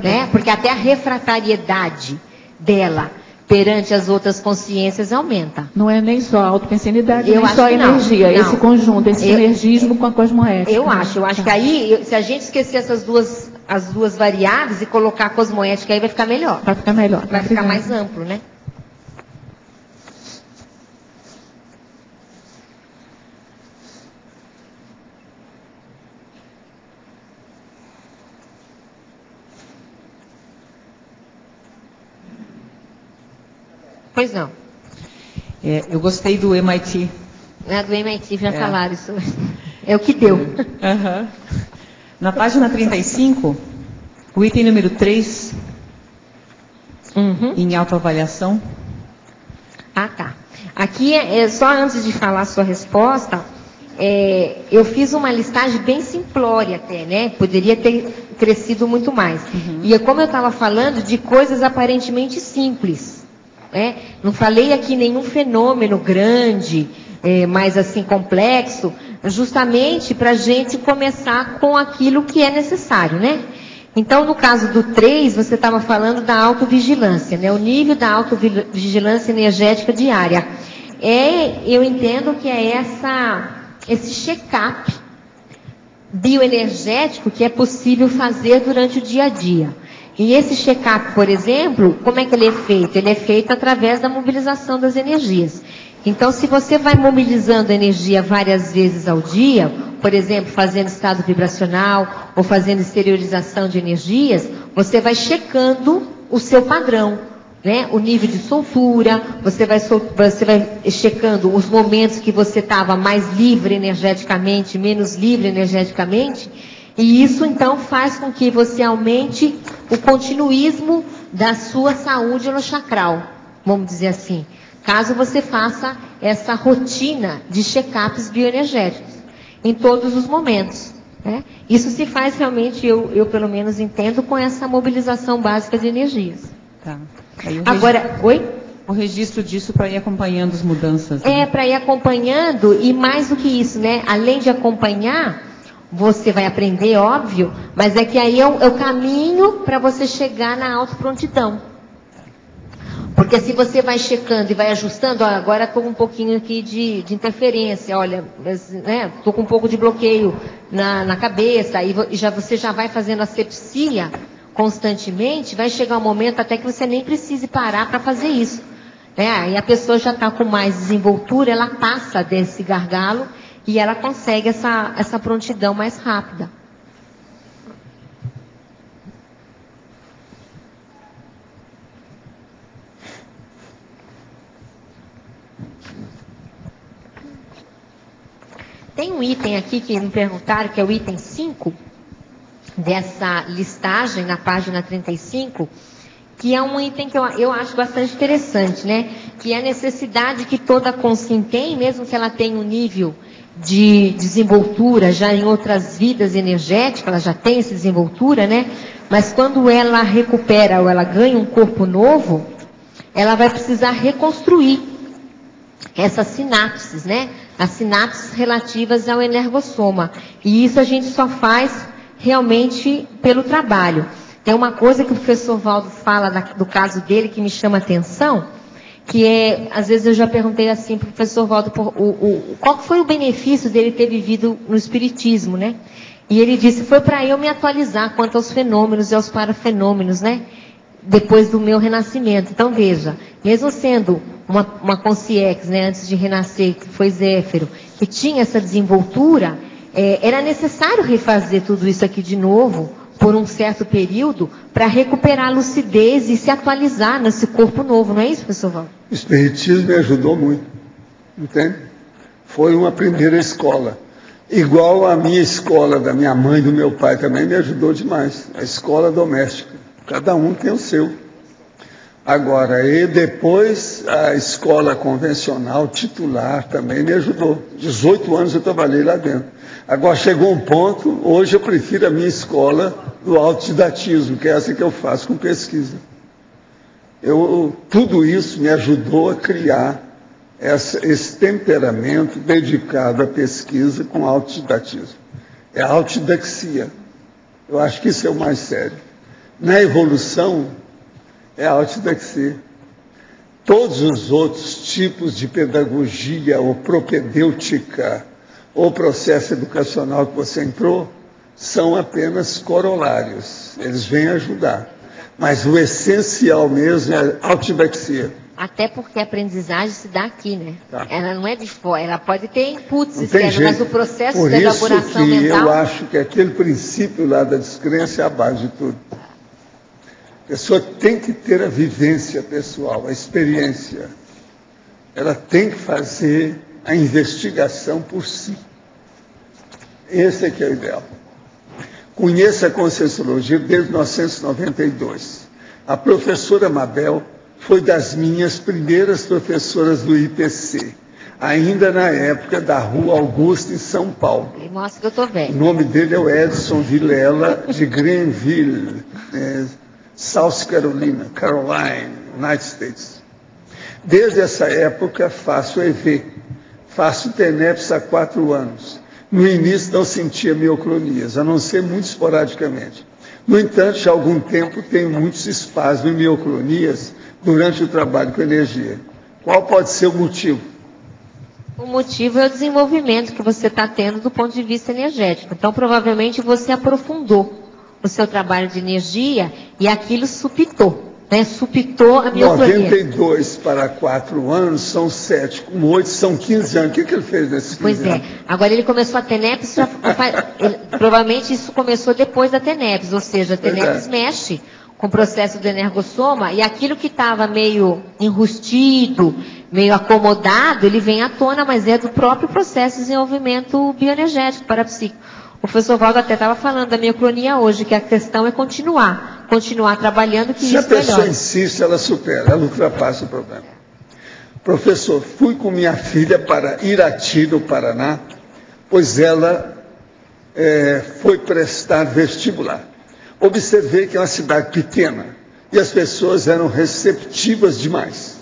Né? Porque até a refratariedade dela perante as outras consciências aumenta. Não é nem só a autopensenidade, nem só a energia, não. Esse conjunto, esse sinergismo com a cosmoética. Eu acho que aí, se a gente esquecer as duas variáveis e colocar a cosmoética aí, vai ficar melhor. Vai ficar melhor. Vai ficar mais amplo, né? Pois não. Eu gostei do MIT. Do MIT, já falaram isso. É o que deu. Na página 35, o item número 3, em autoavaliação. Tá. Aqui, só antes de falar a sua resposta, eu fiz uma listagem bem simplória até, né? Poderia ter crescido muito mais. E como eu estava falando de coisas aparentemente simples. Não falei aqui nenhum fenômeno grande, mais assim complexo, justamente para a gente começar com aquilo que é necessário, né? Então, no caso do 3, você estava falando da autovigilância, né? O nível da autovigilância energética diária. Eu entendo que é esse check-up bioenergético que é possível fazer durante o dia a dia. E esse check-up, por exemplo, como é que ele é feito? Ele é feito através da mobilização das energias. Então, se você vai mobilizando a energia várias vezes ao dia, por exemplo, fazendo estado vibracional ou fazendo exteriorização de energias, você vai checando o seu padrão, né? O nível de soltura, você vai checando os momentos que você estava mais livre energeticamente, menos livre energeticamente, e isso então faz com que você aumente o continuismo da sua saúde holochacral, vamos dizer assim, caso você faça essa rotina de check-ups bioenergéticos em todos os momentos, né? Isso se faz realmente, eu pelo menos entendo, com essa mobilização básica de energias. Tá. Agora, oi? O registro disso para ir acompanhando as mudanças. Né? Para ir acompanhando, e mais do que isso, né? Além de acompanhar, você vai aprender, óbvio, mas é que aí é o caminho para você chegar na autoprontidão. Porque se você vai checando e vai ajustando, olha, agora estou com um pouquinho aqui de interferência, olha, estou com um pouco de bloqueio na cabeça, e você já vai fazendo asepsia constantemente, vai chegar um momento até que você nem precise parar para fazer isso. Aí a pessoa já está com mais desenvoltura, ela passa desse gargalo e ela consegue essa prontidão mais rápida. Tem um item aqui que me perguntaram, que é o item 5, dessa listagem na página 35, que é um item que eu acho bastante interessante, né? Que é a necessidade que toda consciência tem, mesmo que ela tenha um nível de desenvoltura já em outras vidas energéticas, ela já tem essa desenvoltura, né? Mas quando ela recupera ou ela ganha um corpo novo, ela vai precisar reconstruir essas sinapses, né? As sinapses relativas ao energossoma. E isso a gente só faz realmente pelo trabalho. Tem uma coisa que o professor Valdo fala do caso dele que me chama a atenção, que é, às vezes eu já perguntei assim para o professor Valdo, qual foi o benefício dele ter vivido no espiritismo, né? E ele disse, foi para eu me atualizar quanto aos fenômenos e aos parafenômenos, né? Depois do meu renascimento. Então veja, mesmo sendo uma consciex, né, antes de renascer, que foi Zéfiro, que tinha essa desenvoltura, era necessário refazer tudo isso aqui de novo, por um certo período, para recuperar a lucidez e se atualizar nesse corpo novo, não é isso, professor Valdo? O espiritismo me ajudou muito, entende? Foi uma primeira escola. Igual a minha escola, da minha mãe e do meu pai, também me ajudou demais. A escola doméstica. Cada um tem o seu. Agora, e depois a escola convencional, titular, também me ajudou. 18 anos eu trabalhei lá dentro. Agora chegou um ponto, hoje eu prefiro a minha escola do autodidatismo, que é essa que eu faço com pesquisa. Tudo isso me ajudou a criar esse temperamento dedicado à pesquisa com autodidatismo. É a autodidaxia. Eu acho que isso é o mais sério. Na evolução, é a autodidaxia. Todos os outros tipos de pedagogia ou propedêutica ou processo educacional que você entrou são apenas corolários. Eles vêm ajudar. Mas o essencial mesmo é a autodidaxia. Até porque a aprendizagem se dá aqui, né? Tá. Ela não é de fora, ela pode ter inputs externos, mas o processo de elaboração mental... Por isso que eu acho que aquele princípio lá da descrença é a base de tudo. A pessoa tem que ter a vivência pessoal, a experiência. Ela tem que fazer a investigação por si. Esse é que é o ideal. Conheça a Conscienciologia desde 1992. A professora Mabel foi das minhas primeiras professoras do IPC, ainda na época da Rua Augusta, em São Paulo. Mostra que eu estou velho. O nome dele é o Edson Vilela, de Greenville, South Carolina, United States. Desde essa época faço EV, faço TENEPS há 4 anos. No início não sentia mioclonias, a não ser muito esporadicamente. No entanto, já há algum tempo tenho muitos espasmos e mioclonias durante o trabalho com energia. Qual pode ser o motivo? O motivo é o desenvolvimento que você está tendo do ponto de vista energético. Então, provavelmente, você aprofundou o seu trabalho de energia e aquilo supitou. né, supitou a mioclonia. 92 para 4 anos são 7, com 8 são 15 anos. O que ele fez nesses 15 anos? Pois é. Agora ele começou a TENEPS, provavelmente isso começou depois da TENEPS, ou seja, a TENEPS mexe com o processo do energossoma, e aquilo que estava meio enrustido, meio acomodado, ele vem à tona, mas é do próprio processo de desenvolvimento bioenergético parapsíquico. O professor Valdo até estava falando da mioclonia hoje, que a questão é continuar trabalhando, que se isso a pessoa melhora. insiste, ela supera, ela ultrapassa o problema. Professor, fui com minha filha para Irati, no Paraná, pois ela foi prestar vestibular. Observei que é uma cidade pequena e as pessoas eram receptivas demais.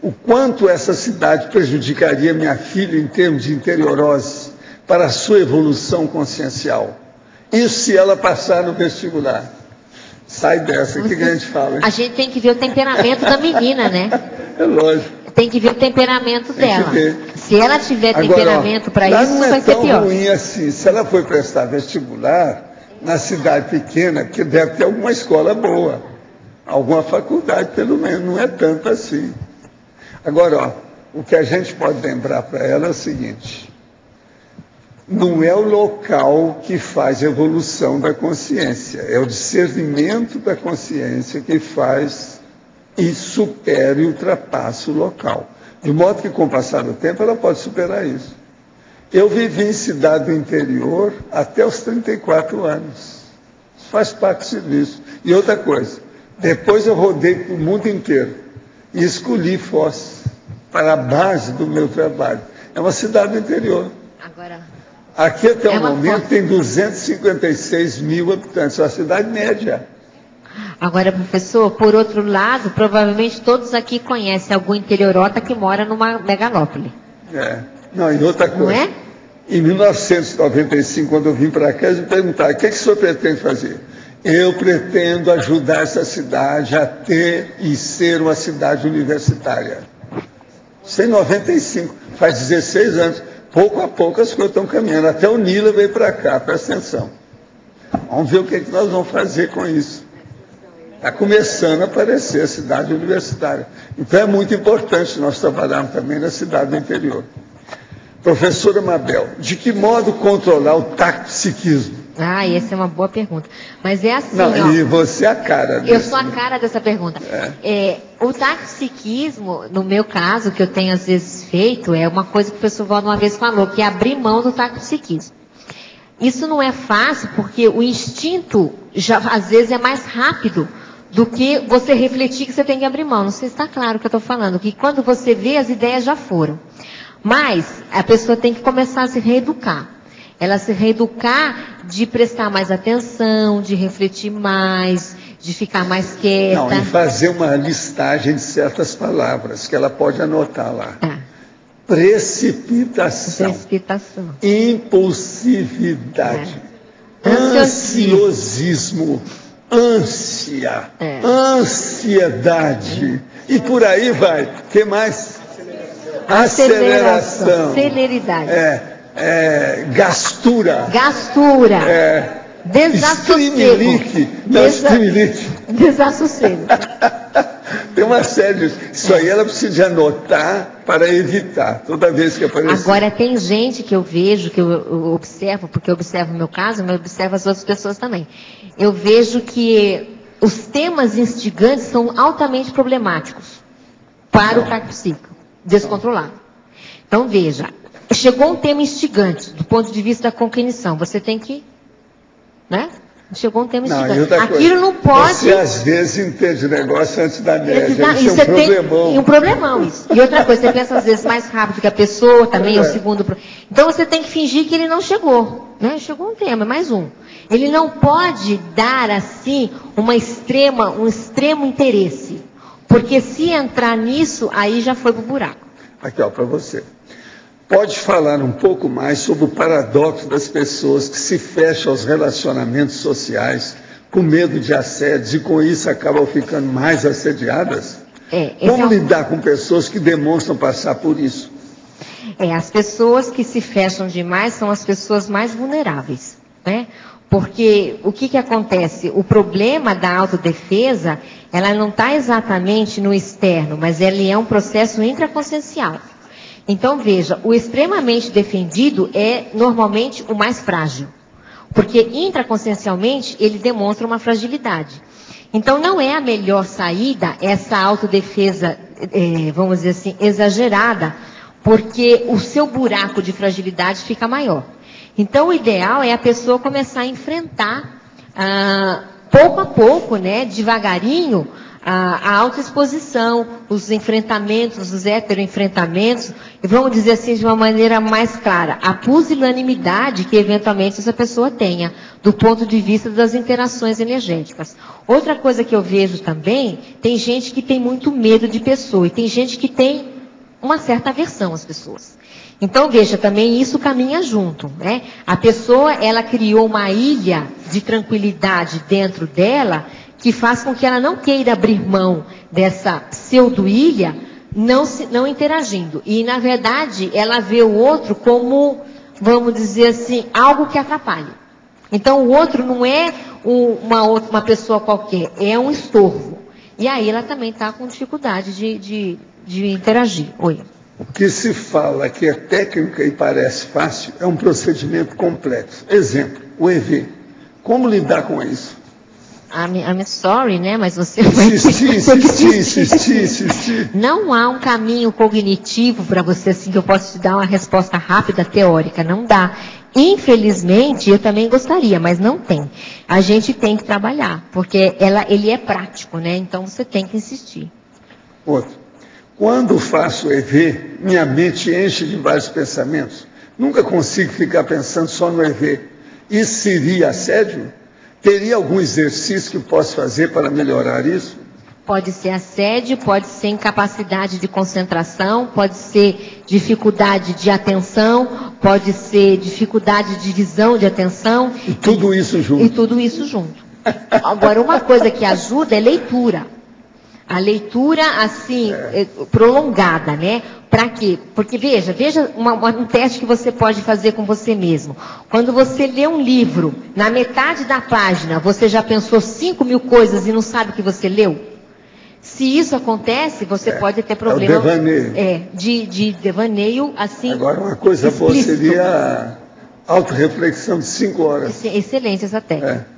O quanto essa cidade prejudicaria minha filha em termos de interiorose para a sua evolução consciencial. Isso se ela passar no vestibular. Sai dessa, o que a gente fala? Hein? A gente tem que ver o temperamento da menina, né? É lógico. Tem que ver o temperamento dela. Se ela tiver temperamento para isso, não vai ser pior. Não é tão ruim assim. Se ela for prestar vestibular na cidade pequena, que deve ter alguma escola boa, alguma faculdade, pelo menos, não é tanto assim. Agora, o que a gente pode lembrar para ela é o seguinte: não é o local que faz a evolução da consciência, é o discernimento da consciência que faz e supera e ultrapassa o local. De modo que, com o passar do tempo, ela pode superar isso. Eu vivi em cidade do interior até os 34 anos. Isso faz parte do serviço. E outra coisa, depois eu rodei o mundo inteiro e escolhi Foz para a base do meu trabalho. É uma cidade do interior. Aqui até o momento tem 256 mil habitantes, é uma cidade média. Agora, professor, por outro lado, provavelmente todos aqui conhecem algum interiorota que mora numa megalópole. Não, e outra coisa. Não é? Em 1995, quando eu vim para cá, eles me perguntaram: o que o senhor pretende fazer? Eu pretendo ajudar essa cidade a ter e ser uma cidade universitária. Isso em 95, faz 16 anos. Pouco a pouco as coisas estão caminhando. Até o Nila veio para cá, presta atenção. Vamos ver o que nós vamos fazer com isso. Está começando a aparecer a cidade universitária. Então é muito importante nós trabalharmos também na cidade do interior. Professora Mabel, de que modo controlar o taxipsiquismo? Essa é uma boa pergunta. Mas é assim, e você é a cara disso. Eu sou a cara dessa pergunta. O taxipsiquismo, no meu caso, que eu tenho às vezes feito, é uma coisa que o professor Valdo uma vez falou, que é abrir mão do taxipsiquismo. Isso não é fácil, porque o instinto, já, às vezes, é mais rápido do que você refletir que você tem que abrir mão. Não sei se está claro o que eu estou falando, que quando você vê, as ideias já foram. Mas a pessoa tem que começar a se reeducar. Ela se reeducar de prestar mais atenção, de refletir mais, de ficar mais quieta. Não, e fazer uma listagem de certas palavras que ela pode anotar lá. Precipitação. Impulsividade. Ansiosismo. Ânsia. Ansiedade. E por aí vai. O que mais? Aceleração. Celeridade. Gastura. Desassossego. Desassossego. Tem uma série disso. Isso aí ela precisa de anotar para evitar, toda vez que aparecer. Agora, tem gente que eu vejo, que eu observo, porque eu observo o meu caso, mas eu observo as outras pessoas também. Eu vejo que os temas instigantes são altamente problemáticos para o taxipsíquico descontrolado. Então, veja, chegou um tema instigante, do ponto de vista da cognição, você tem que, né? Chegou um tema instigante. Aquilo não pode... Você, às vezes, entende o negócio antes da média. Isso é um problemão. Um problemão, isso. E outra coisa, você pensa, às vezes, mais rápido que a pessoa, também é o segundo... Então, você tem que fingir que ele não chegou. Né? Chegou um tema, mais um. Ele não pode dar, assim, um extremo interesse. Porque se entrar nisso, aí já foi pro buraco. Aqui, ó, para você. Pode falar um pouco mais sobre o paradoxo das pessoas que se fecham aos relacionamentos sociais com medo de assédios e com isso acabam ficando mais assediadas? Como lidar com pessoas que demonstram passar por isso? As pessoas que se fecham demais são as pessoas mais vulneráveis. né? Porque o que acontece? O problema da autodefesa, ela não está exatamente no externo, mas ele é um processo intraconsciencial. Então, veja, o extremamente defendido é normalmente o mais frágil. Porque intraconsciencialmente ele demonstra uma fragilidade. Então, não é a melhor saída essa autodefesa, vamos dizer assim, exagerada, porque o seu buraco de fragilidade fica maior. Então, o ideal é a pessoa começar a enfrentar, pouco a pouco, né, devagarinho, a autoexposição, os enfrentamentos, os heteroenfrentamentos, e vamos dizer assim de uma maneira mais clara, a pusilanimidade que eventualmente essa pessoa tenha, do ponto de vista das interações energéticas. Outra coisa que eu vejo também, tem gente que tem muito medo de pessoa, e tem gente que tem uma certa aversão às pessoas. Então, veja, também isso caminha junto, né? A pessoa, ela criou uma ilha de tranquilidade dentro dela, que faz com que ela não queira abrir mão dessa pseudo-ilha, não interagindo. E, na verdade, ela vê o outro como, vamos dizer assim, algo que atrapalha. Então, o outro não é uma pessoa qualquer, é um estorvo. E aí ela também está com dificuldade de interagir. Oi. O que se fala que é técnica e parece fácil é um procedimento complexo. Exemplo, o EV. Como lidar com isso? I'm sorry, né? Mas você vai insistir. Não há um caminho cognitivo para você, assim, que eu posso te dar uma resposta rápida, teórica. Não dá. Infelizmente, eu também gostaria, mas não tem. A gente tem que trabalhar, porque ele é prático, né? Então você tem que insistir. Outro. Quando faço EV, minha mente enche de vários pensamentos. Nunca consigo ficar pensando só no EV. Isso seria assédio? Teria algum exercício que eu posso fazer para melhorar isso? Pode ser assédio, pode ser incapacidade de concentração, pode ser dificuldade de atenção, pode ser dificuldade de visão de atenção. E tudo isso junto. E tudo isso junto. Agora, uma coisa que ajuda é leitura. A leitura, assim, prolongada, né? Para quê? Porque, veja um teste que você pode fazer com você mesmo. Quando você lê um livro, na metade da página, você já pensou 5.000 coisas e não sabe o que você leu? Se isso acontece, você pode ter problema. É o devaneio. De devaneio, assim. Agora, uma coisa boa seria a autorreflexão de 5 horas. Excelente essa técnica.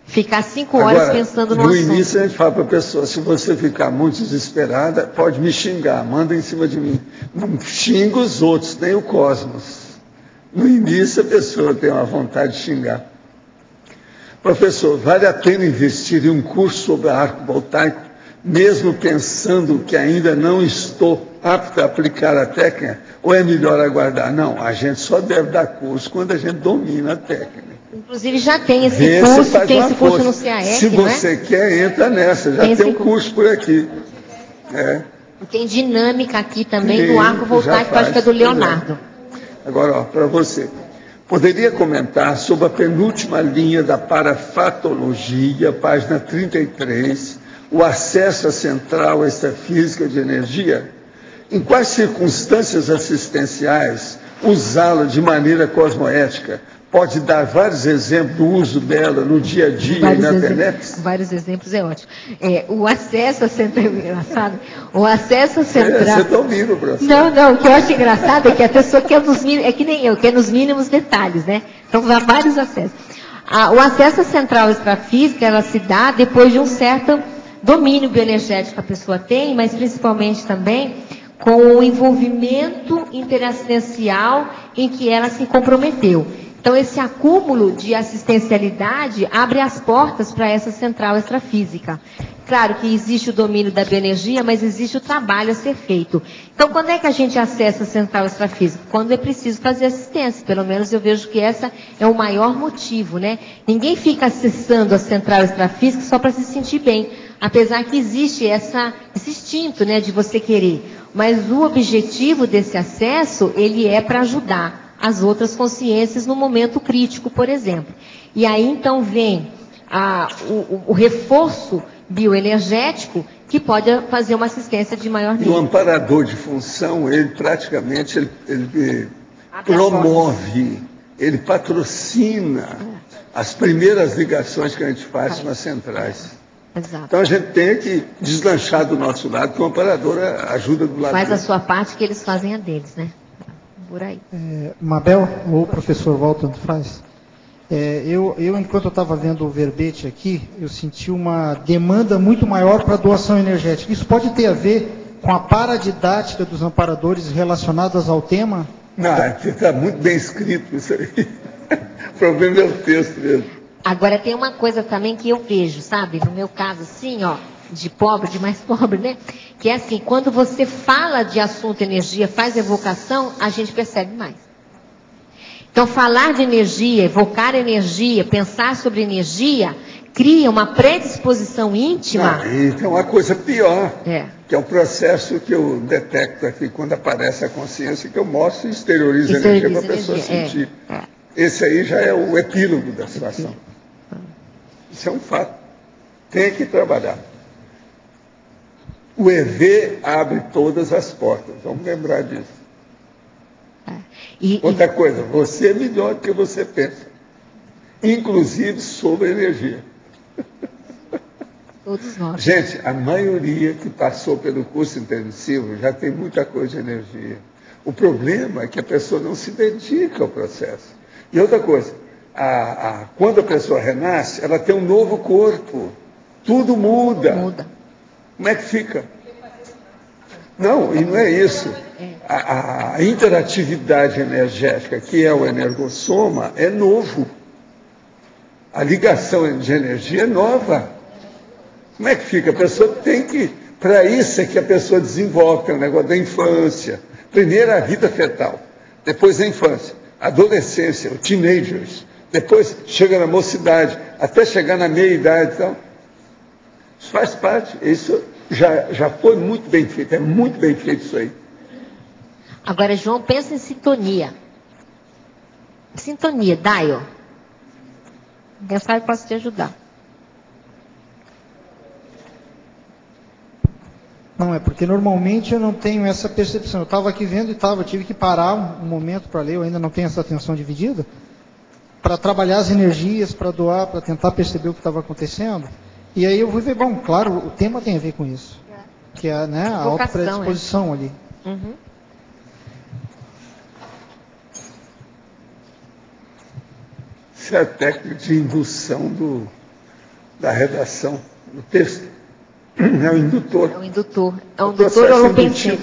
Ficar 5 horas pensando no assunto. No início a gente fala para a pessoa, se você ficar muito desesperada, pode me xingar, manda em cima de mim. Não xinga os outros, nem o cosmos. No início a pessoa tem uma vontade de xingar. Professor, vale a pena investir em um curso sobre arco voltaico, mesmo pensando que ainda não estou apto a aplicar a técnica, ou é melhor aguardar? Não, a gente só deve dar curso quando a gente domina a técnica. Inclusive já tem esse curso, tem esse curso no CAEC, se você quer, entra nessa, já tem um curso por aqui. Tem dinâmica aqui também do arco voltaico, acho que é do Leonardo. Agora, para você, poderia comentar sobre a penúltima linha da parafatologia, página 33, o acesso à central extrafísica de energia? Em quais circunstâncias assistenciais usá-la de maneira cosmoética? Pode dar vários exemplos do uso dela no dia a dia e na internet? Vários exemplos é ótimo. O acesso à central, engraçado, o acesso à central... Você está ouvindo, professor? Não, o que eu acho engraçado é que a pessoa quer nos mínimos, é que nem eu, quer nos mínimos detalhes, né? Então, há vários acessos. O acesso à central extrafísica, ela se dá depois de um certo domínio bioenergético que a pessoa tem, mas principalmente também com o envolvimento interassistencial em que ela se comprometeu. Então, esse acúmulo de assistencialidade abre as portas para essa central extrafísica. Claro que existe o domínio da bioenergia, mas existe o trabalho a ser feito. Então, quando é que a gente acessa a central extrafísica? Quando é preciso fazer assistência. Pelo menos eu vejo que essa é o maior motivo, né? Ninguém fica acessando a central extrafísica só para se sentir bem. Apesar que existe esse instinto, né, de você querer. Mas o objetivo desse acesso, ele é para ajudar as outras consciências no momento crítico, por exemplo. E aí, então, vem o reforço bioenergético que pode fazer uma assistência de maior nível. E o amparador de função, ele praticamente ele promove, ele patrocina as primeiras ligações que a gente faz com as centrais. Exato. Então a gente tem que deslanchar do nosso lado, que o amparador ajuda do lado Faz dele. a sua parte que eles fazem a deles, né? Por aí. Mabel, ou o professor Walter, tanto faz. Eu, enquanto eu estava vendo o verbete aqui, eu senti uma demanda muito maior para doação energética. Isso pode ter a ver com a paradidática dos amparadores relacionadas ao tema? Não, está muito bem escrito isso aí. O problema é o texto mesmo. Agora tem uma coisa também que eu vejo, sabe? No meu caso, assim, ó, de pobre, de mais pobre, né? Que é assim, quando você fala de assunto energia, faz evocação, a gente percebe mais. Então, falar de energia, evocar energia, pensar sobre energia, cria uma predisposição íntima. Não, e tem uma coisa pior, É. que é o processo que eu detecto aqui, quando aparece a consciência, que eu mostro e exteriorizo a energia para a pessoa sentir. Esse aí já é o epílogo da situação. Isso é um fato. Tem que trabalhar. O EV abre todas as portas. Vamos lembrar disso. Outra coisa, você é melhor do que você pensa. Inclusive sobre energia. Todos nós. Gente, a maioria que passou pelo curso intensivo já tem muita coisa de energia. O problema é que a pessoa não se dedica ao processo. E outra coisa, quando a pessoa renasce, ela tem um novo corpo. Tudo muda. Como é que fica? Não, e não é isso. A interatividade energética, que é o energossoma, é novo. A ligação de energia é nova. Como é que fica? A pessoa tem que... Para isso é que a pessoa desenvolve, tem o negócio da infância. Primeiro a vida fetal, depois a infância, a adolescência, o teenagers, depois chega na mocidade, até chegar na meia-idade. Então, isso faz parte. Isso já foi muito bem feito, é muito bem feito isso aí. Agora, João, pensa em sintonia. Sintonia, dial. Quem sabe posso te ajudar. Não, é porque normalmente eu não tenho essa percepção. Eu estava aqui vendo e tive que parar um momento para ler, eu ainda não tenho essa atenção dividida, para trabalhar as energias, para doar, para tentar perceber o que estava acontecendo. E aí eu vou ver, bom, claro, o tema tem a ver com isso. Que é, né, a autopredisposição ali. Uhum. Isso é a técnica de indução da redação do texto. É o indutor. É o indutor. É um indutor holopensênico.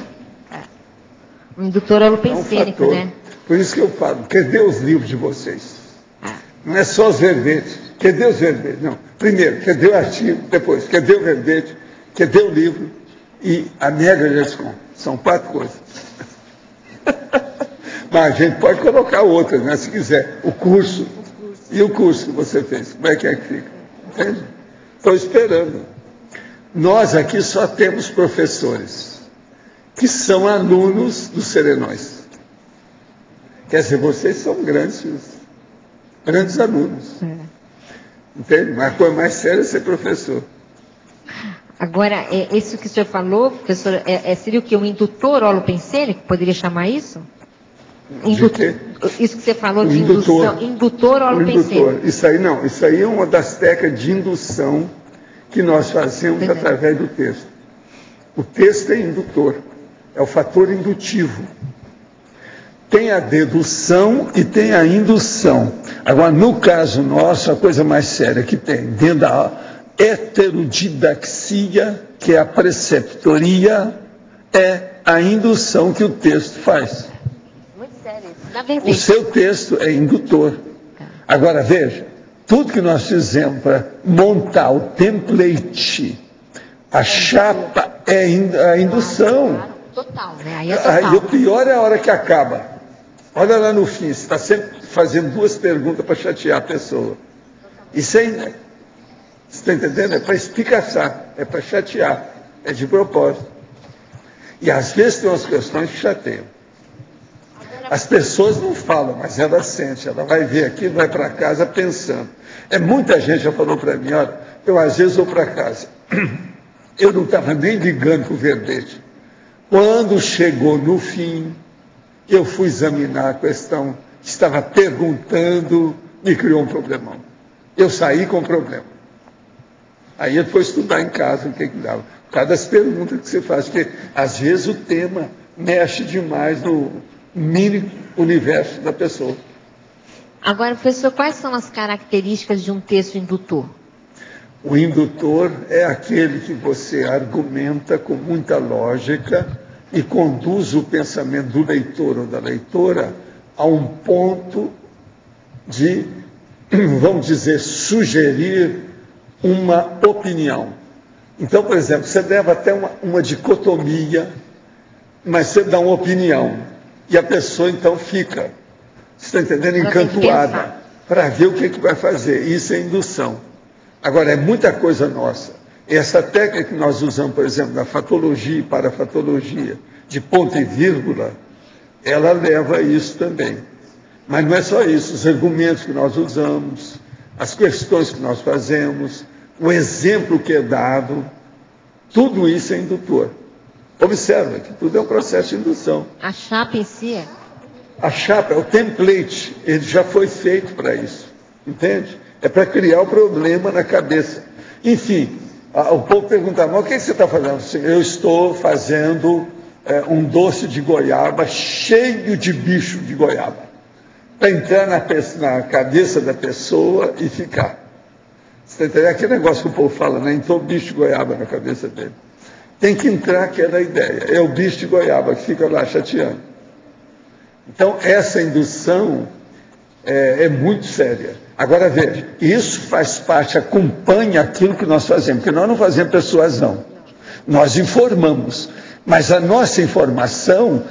Um indutor holopensênico, né? Por isso que eu falo, cadê os livros de vocês? Não é só os verbetes. Cadê os verbetes? Não. Primeiro, cadê o artigo? Depois, cadê o verbete? Cadê o livro? E a mega gestão. São 4 coisas. Mas a gente pode colocar outras, né, se quiser. O curso. E o curso que você fez? Como é que fica? Entende? Estou esperando. Nós aqui só temos professores que são alunos dos serenões. Quer dizer, vocês são grandes alunos. Entende? Mas a coisa mais séria é ser professor. Agora, isso que o senhor falou, professor, seria o quê? Um indutor holopensênico? Poderia chamar isso? Isso que você falou de indução. Indutor holopensênico. Isso aí é uma das técnicas de indução que nós fazemos através do texto. O texto é indutor, é o fator indutivo. Tem a dedução e tem a indução. Agora, no caso nosso, a coisa mais séria que tem, dentro da heterodidaxia, que é a preceptoria, é a indução que o texto faz. Muito sério. Na verdade. O seu texto é indutor. Agora, veja, tudo que nós fizemos para montar o template, a chapa é a indução. Total, né? Aí é total. Aí o pior é a hora que acaba. Olha lá no fim, você está sempre fazendo 2 perguntas para chatear a pessoa. Isso aí, você está entendendo? É para espicaçar, é para chatear, é de propósito. E às vezes tem umas questões que chateiam. As pessoas não falam, mas ela sente, ela vai ver aquilo, vai para casa pensando. Muita gente já falou para mim, olha, eu às vezes vou para casa, eu não estava nem ligando para o verbete. Quando chegou no fim, eu fui examinar a questão, estava perguntando, me criou um problemão. Eu saí com problema. Aí ele foi estudar em casa o que dava. Por causa das perguntas que você faz, porque às vezes o tema mexe demais no mini universo da pessoa. Agora, professor, quais são as características de um texto indutor? O indutor é aquele que você argumenta com muita lógica e conduz o pensamento do leitor ou da leitora a um ponto de, vamos dizer, sugerir uma opinião. Então, por exemplo, você leva até uma dicotomia, mas você dá uma opinião. E a pessoa, então, fica, você está entendendo, encantuada, para ver o que vai fazer. Isso é indução. Agora, é muita coisa nossa. Essa técnica que nós usamos, por exemplo, da fatologia e parafatologia, de ponto e vírgula, ela leva a isso também. Mas não é só isso. Os argumentos que nós usamos, as questões que nós fazemos, o exemplo que é dado, tudo isso é indutor. Observa que tudo é um processo de indução. A chapa em si é? A chapa é o template, ele já foi feito para isso, entende? É para criar o problema na cabeça. Enfim, o povo pergunta, mas o que você está fazendo? Assim, eu estou fazendo um doce de goiaba cheio de bicho de goiaba, para entrar na cabeça da pessoa e ficar. Você está entendendo? Aquele negócio que o povo fala, né? Entrou bicho de goiaba na cabeça dele. Tem que entrar aquela ideia. É o bicho de goiaba que fica lá chateando. Então, essa indução é muito séria. Agora, veja, isso faz parte, acompanha aquilo que nós fazemos, porque nós não fazemos persuasão. Nós informamos. Mas a nossa informação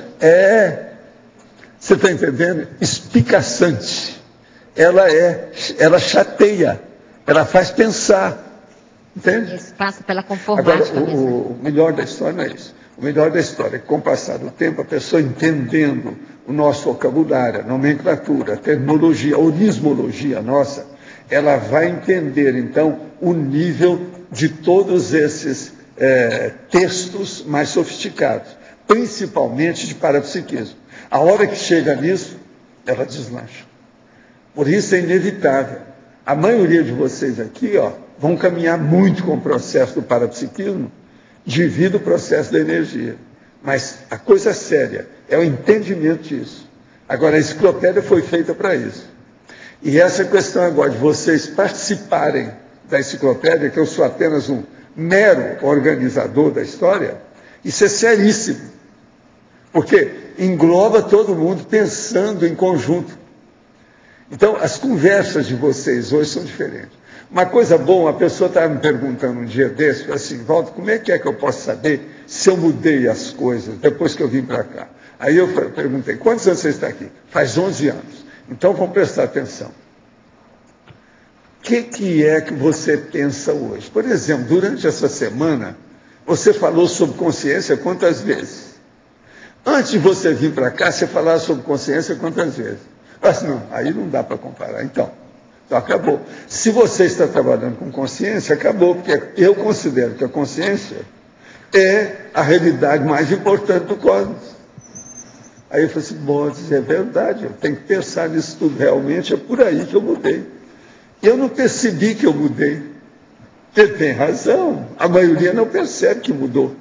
você está entendendo? Espicaçante. Ela chateia. Ela faz pensar. Entende? Isso passa pela conformática. Agora, o melhor da história não é isso. O melhor da história é que, com o passar do tempo, a pessoa entendendo o nosso vocabulário, a nomenclatura, a terminologia, a onismologia nossa, ela vai entender, então, o nível de todos esses textos mais sofisticados, principalmente de parapsiquismo. A hora que chega nisso, ela deslancha. Por isso é inevitável. A maioria de vocês aqui, vão caminhar muito com o processo do parapsiquismo devido ao processo da energia. Mas a coisa séria é o entendimento disso. Agora, a enciclopédia foi feita para isso. E essa questão agora de vocês participarem da enciclopédia, que eu sou apenas um mero organizador da história, isso é seríssimo. Porque engloba todo mundo pensando em conjunto. Então, as conversas de vocês hoje são diferentes. Uma coisa boa, a pessoa estava me perguntando um dia desse, assim, Walter, como é que eu posso saber se eu mudei as coisas depois que eu vim para cá? Aí eu perguntei, quantos anos você está aqui? Faz 11 anos. Então, vamos prestar atenção. O que é que você pensa hoje? Por exemplo, durante essa semana, você falou sobre consciência quantas vezes? Antes de você vir para cá, você falava sobre consciência quantas vezes? Mas não, aí não dá para comparar. Então, acabou. Se você está trabalhando com consciência, acabou, porque eu considero que a consciência é a realidade mais importante do cosmos. Aí eu falei assim, bom, é verdade, eu tenho que pensar nisso tudo, realmente é por aí que eu mudei. E eu não percebi que eu mudei. Ele tem razão, a maioria não percebe que mudou.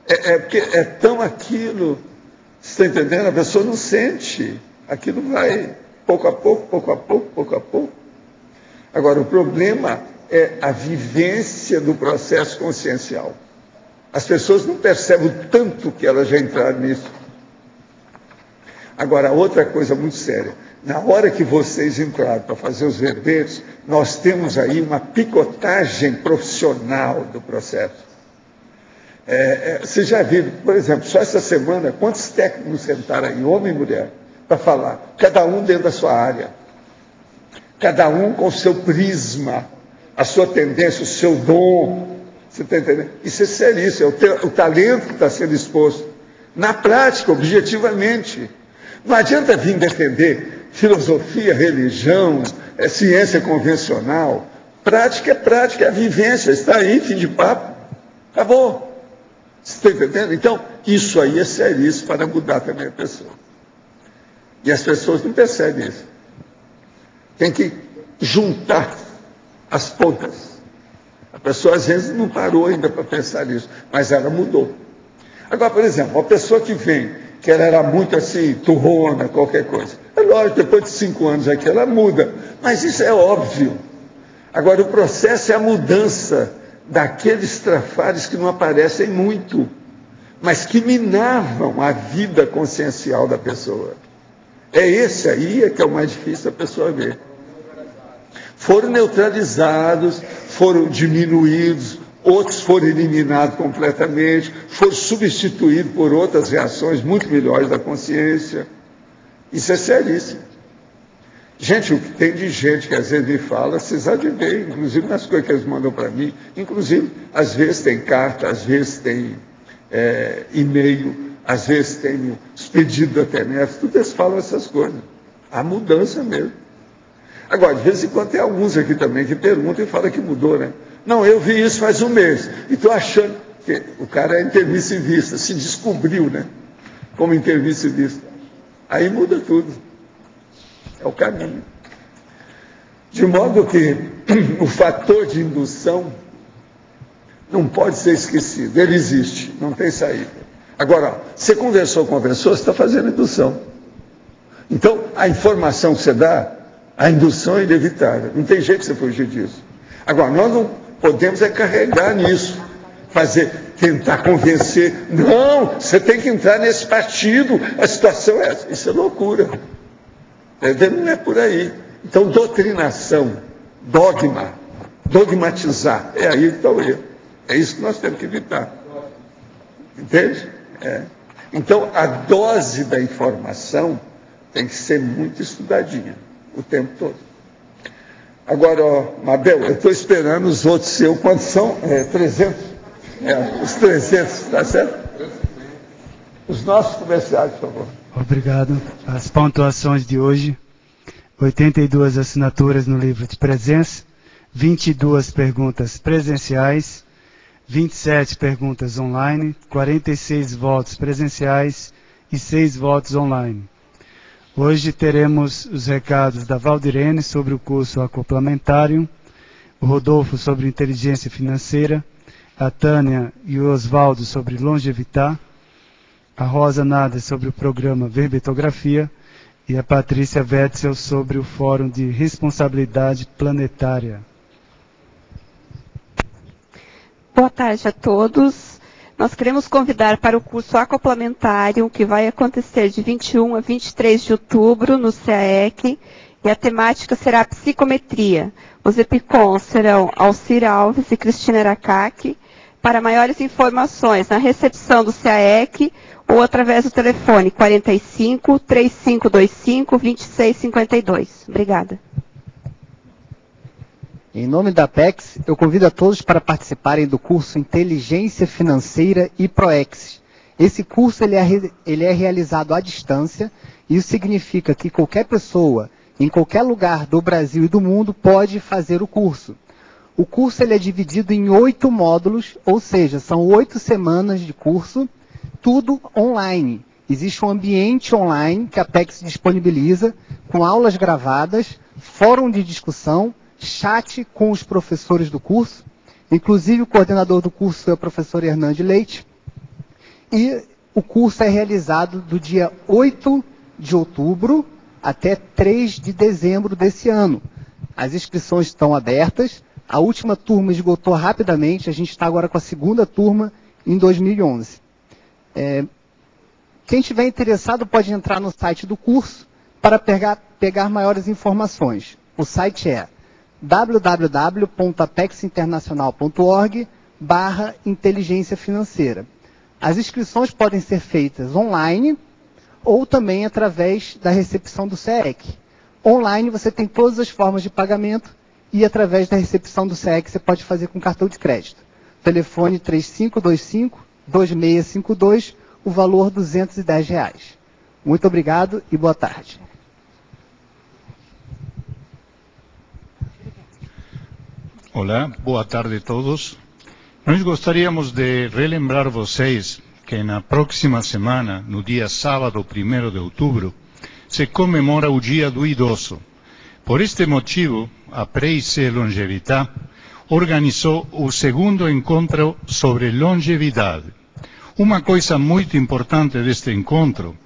Porque é tão aquilo, você está entendendo? A pessoa não sente, aquilo vai pouco a pouco, pouco a pouco, pouco a pouco. Agora, o problema é a vivência do processo consciencial. As pessoas não percebem o tanto que elas já entraram nisso. Agora, outra coisa muito séria. Na hora que vocês entraram para fazer os verbetes, nós temos aí uma picotagem profissional do processo. Vocês já viram, por exemplo, só essa semana, quantos técnicos sentaram aí, homem e mulher, para falar, cada um dentro da sua área, cada um com o seu prisma, a sua tendência, o seu dom, você está entendendo? Isso é seríssimo, é o talento que está sendo exposto, na prática, objetivamente. Não adianta vir defender filosofia, religião, ciência convencional, prática é a vivência, está aí, fim de papo, acabou. Você está entendendo? Então, isso aí é seríssimo para mudar também a pessoa. E as pessoas não percebem isso. Tem que juntar as pontas. A pessoa às vezes não parou ainda para pensar nisso, mas ela mudou. Agora, por exemplo, uma pessoa que vem, que ela era muito assim, turrona, qualquer coisa. É lógico, depois de 5 anos aqui ela muda, mas isso é óbvio. Agora, o processo é a mudança daqueles trafares que não aparecem muito, mas que minavam a vida consciencial da pessoa. É esse aí que é o mais difícil da pessoa ver. Foram neutralizados, foram diminuídos, outros foram eliminados completamente, foram substituídos por outras reações muito melhores da consciência. Isso é seríssimo. Gente, o que tem de gente que às vezes me fala, vocês há de ver, inclusive nas coisas que eles mandam para mim, inclusive, às vezes tem carta, às vezes tem e-mail, às vezes tem os pedidos da TNF, tudo eles falam essas coisas. Há mudança mesmo. Agora, de vez em quando tem alguns aqui também que perguntam e falam que mudou, né? Não, eu vi isso faz um mês. E estou achando que o cara é intermissivista, se descobriu, né? Como intermissivista. Aí muda tudo. É o caminho. De modo que o fator de indução não pode ser esquecido. Ele existe, não tem saída. Agora, você conversou com a pessoa, você está fazendo indução. Então, a informação que você dá, a indução é inevitável. Não tem jeito de você fugir disso. Agora, nós não podemos carregar nisso. Tentar convencer. Não, você tem que entrar nesse partido. A situação é essa. Isso é loucura. Não é por aí. Então, doutrinação, dogmatizar, é aí que está o erro. É isso que nós temos que evitar. Entende? Então, a dose da informação tem que ser muito estudadinha o tempo todo. Agora, Mabel, eu estou esperando os outros seus. Quantos são? 300? Os 300, tá certo? Os nossos comerciais, por favor. Obrigado. As pontuações de hoje: 82 assinaturas no livro de presença, 22 perguntas presenciais, 27 perguntas online, 46 votos presenciais e 6 votos online. Hoje teremos os recados da Valdirene sobre o curso acoplamentário, o Rodolfo sobre inteligência financeira, a Tânia e o Oswaldo sobre longevitar, a Rosa Nader sobre o programa Verbetografia e a Patrícia Wetzel sobre o Fórum de Responsabilidade Planetária. Boa tarde a todos. Nós queremos convidar para o curso acoplamentário, que vai acontecer de 21 a 23 de outubro no CAEC, e a temática será psicometria. Os EPICONs serão Alcir Alves e Cristina Aracaque. Para maiores informações, na recepção do CAEC ou através do telefone 45 3525 2652. Obrigada. Em nome da Apex, eu convido a todos para participarem do curso Inteligência Financeira e ProEx. Esse curso ele é realizado à distância, e isso significa que qualquer pessoa, em qualquer lugar do Brasil e do mundo, pode fazer o curso. O curso ele é dividido em 8 módulos, ou seja, são 8 semanas de curso, tudo online. Existe um ambiente online que a Apex disponibiliza, com aulas gravadas, fórum de discussão, chat com os professores do curso, inclusive o coordenador do curso é o professor Hernande Leite, e o curso é realizado do dia 8 de outubro até 3 de dezembro desse ano. As inscrições estão abertas, a última turma esgotou rapidamente, a gente está agora com a segunda turma em 2011. Quem estiver interessado pode entrar no site do curso para pegar maiores informações. O site é www.apexinternacional.org/inteligência financeira. As inscrições podem ser feitas online ou também através da recepção do CAEC. Online você tem todas as formas de pagamento e através da recepção do CAEC você pode fazer com cartão de crédito. Telefone 3525-2652, o valor R$ 210. Muito obrigado e boa tarde. Olá, boa tarde a todos. Nós gostaríamos de relembrar vocês que na próxima semana, no dia sábado 1º de outubro, se comemora o Dia do Idoso. Por este motivo, a Prece Longevità, organizou o segundo encontro sobre longevidade. Uma coisa muito importante deste encontro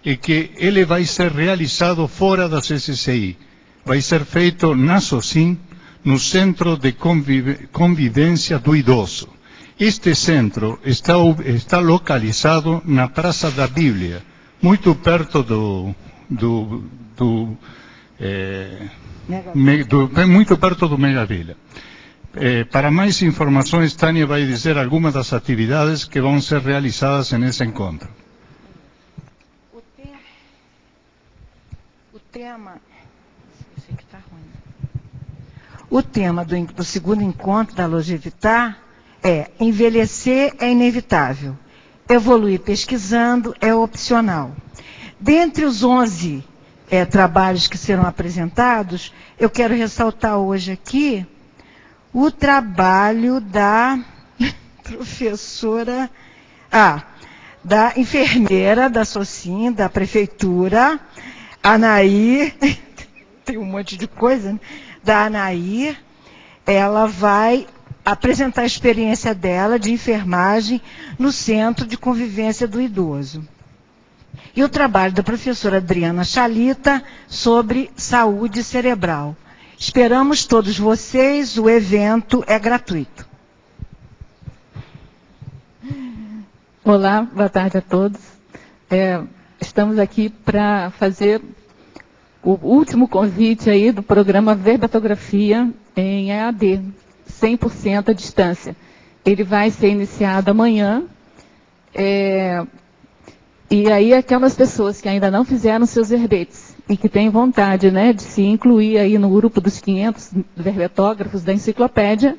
é que ele vai ser realizado fora da CCCI. Vai ser feito na SOCIM, no Centro de Convivência do Idoso. Este centro está localizado na Praça da Bíblia, muito perto muito perto do Megavila. Para mais informações, Tânia vai dizer algumas das atividades que vão ser realizadas nesse encontro. O tema do segundo encontro da Longevità é: envelhecer é inevitável, evoluir pesquisando é opcional. Dentre os 11 trabalhos que serão apresentados, eu quero ressaltar hoje aqui o trabalho da professora, da enfermeira da SOCIM, da prefeitura, Anaí, tem um monte de coisa, né? Da Anaí. Ela vai apresentar a experiência dela de enfermagem no Centro de Convivência do Idoso. E o trabalho da professora Adriana Chalita sobre saúde cerebral. Esperamos todos vocês, o evento é gratuito. Olá, boa tarde a todos. Estamos aqui para fazer o último convite aí do programa Verbatografia em EAD, 100% à distância. Ele vai ser iniciado amanhã. E aí aquelas pessoas que ainda não fizeram seus verbetes e que têm vontade, né, de se incluir aí no grupo dos 500 verbetógrafos da enciclopédia,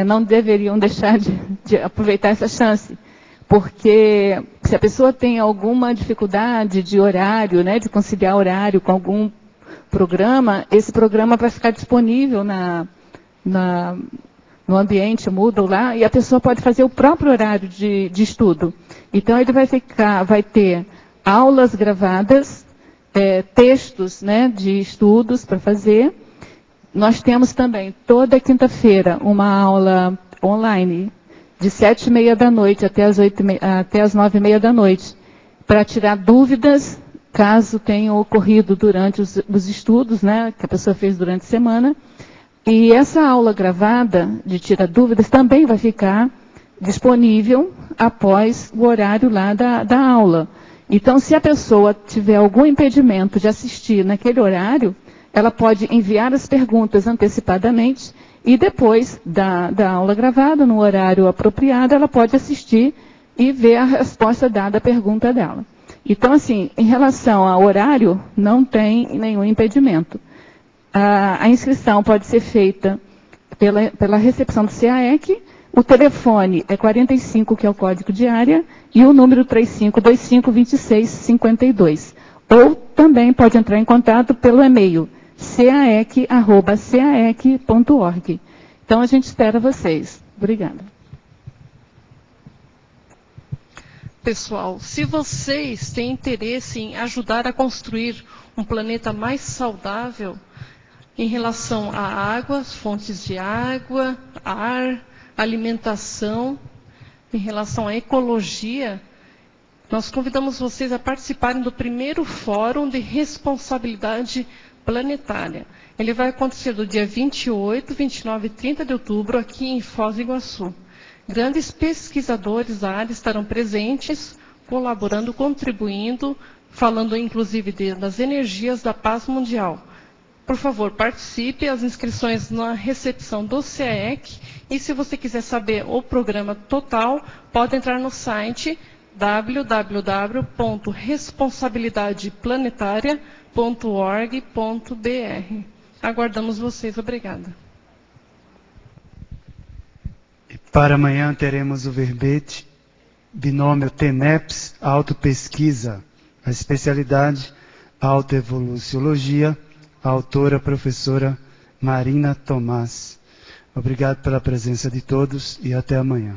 não deveriam deixar de aproveitar essa chance. Porque se a pessoa tem alguma dificuldade de horário, né, de conciliar horário com algum programa, esse programa vai ficar disponível no ambiente Moodle lá, e a pessoa pode fazer o próprio horário de estudo. Então ele vai ter aulas gravadas, textos, né, de estudos para fazer. Nós temos também toda quinta-feira uma aula online de 7h30 da noite até as 9h30 da noite, para tirar dúvidas, caso tenham ocorrido durante os estudos, né, que a pessoa fez durante a semana. E essa aula gravada de tirar dúvidas também vai ficar disponível após o horário lá da aula. Então, se a pessoa tiver algum impedimento de assistir naquele horário, ela pode enviar as perguntas antecipadamente e depois da aula gravada, no horário apropriado, ela pode assistir e ver a resposta dada à pergunta dela. Então, assim, em relação ao horário, não tem nenhum impedimento. A inscrição pode ser feita pela recepção do CAEC. O telefone é 45, que é o código de área, e o número 35252652. Ou também pode entrar em contato pelo e-mail caec@caec.org. Então a gente espera vocês. Obrigada. Pessoal, se vocês têm interesse em ajudar a construir um planeta mais saudável em relação à água, fontes de água, ar, alimentação, em relação à ecologia, nós convidamos vocês a participarem do primeiro Fórum de Responsabilidade Planetária. Ele vai acontecer do dia 28, 29 e 30 de outubro aqui em Foz do Iguaçu. Grandes pesquisadores da área estarão presentes, colaborando, contribuindo, falando inclusive das energias da paz mundial. Por favor, participe, as inscrições na recepção do CAEC. E se você quiser saber o programa total, pode entrar no site www.responsabilidadeplanetaria.org.br. Aguardamos vocês. Obrigada. Para amanhã teremos o verbete binômio TENEPS, autopesquisa, a especialidade autoevoluciologia, a autora professora Marina Tomás. Obrigado pela presença de todos e até amanhã.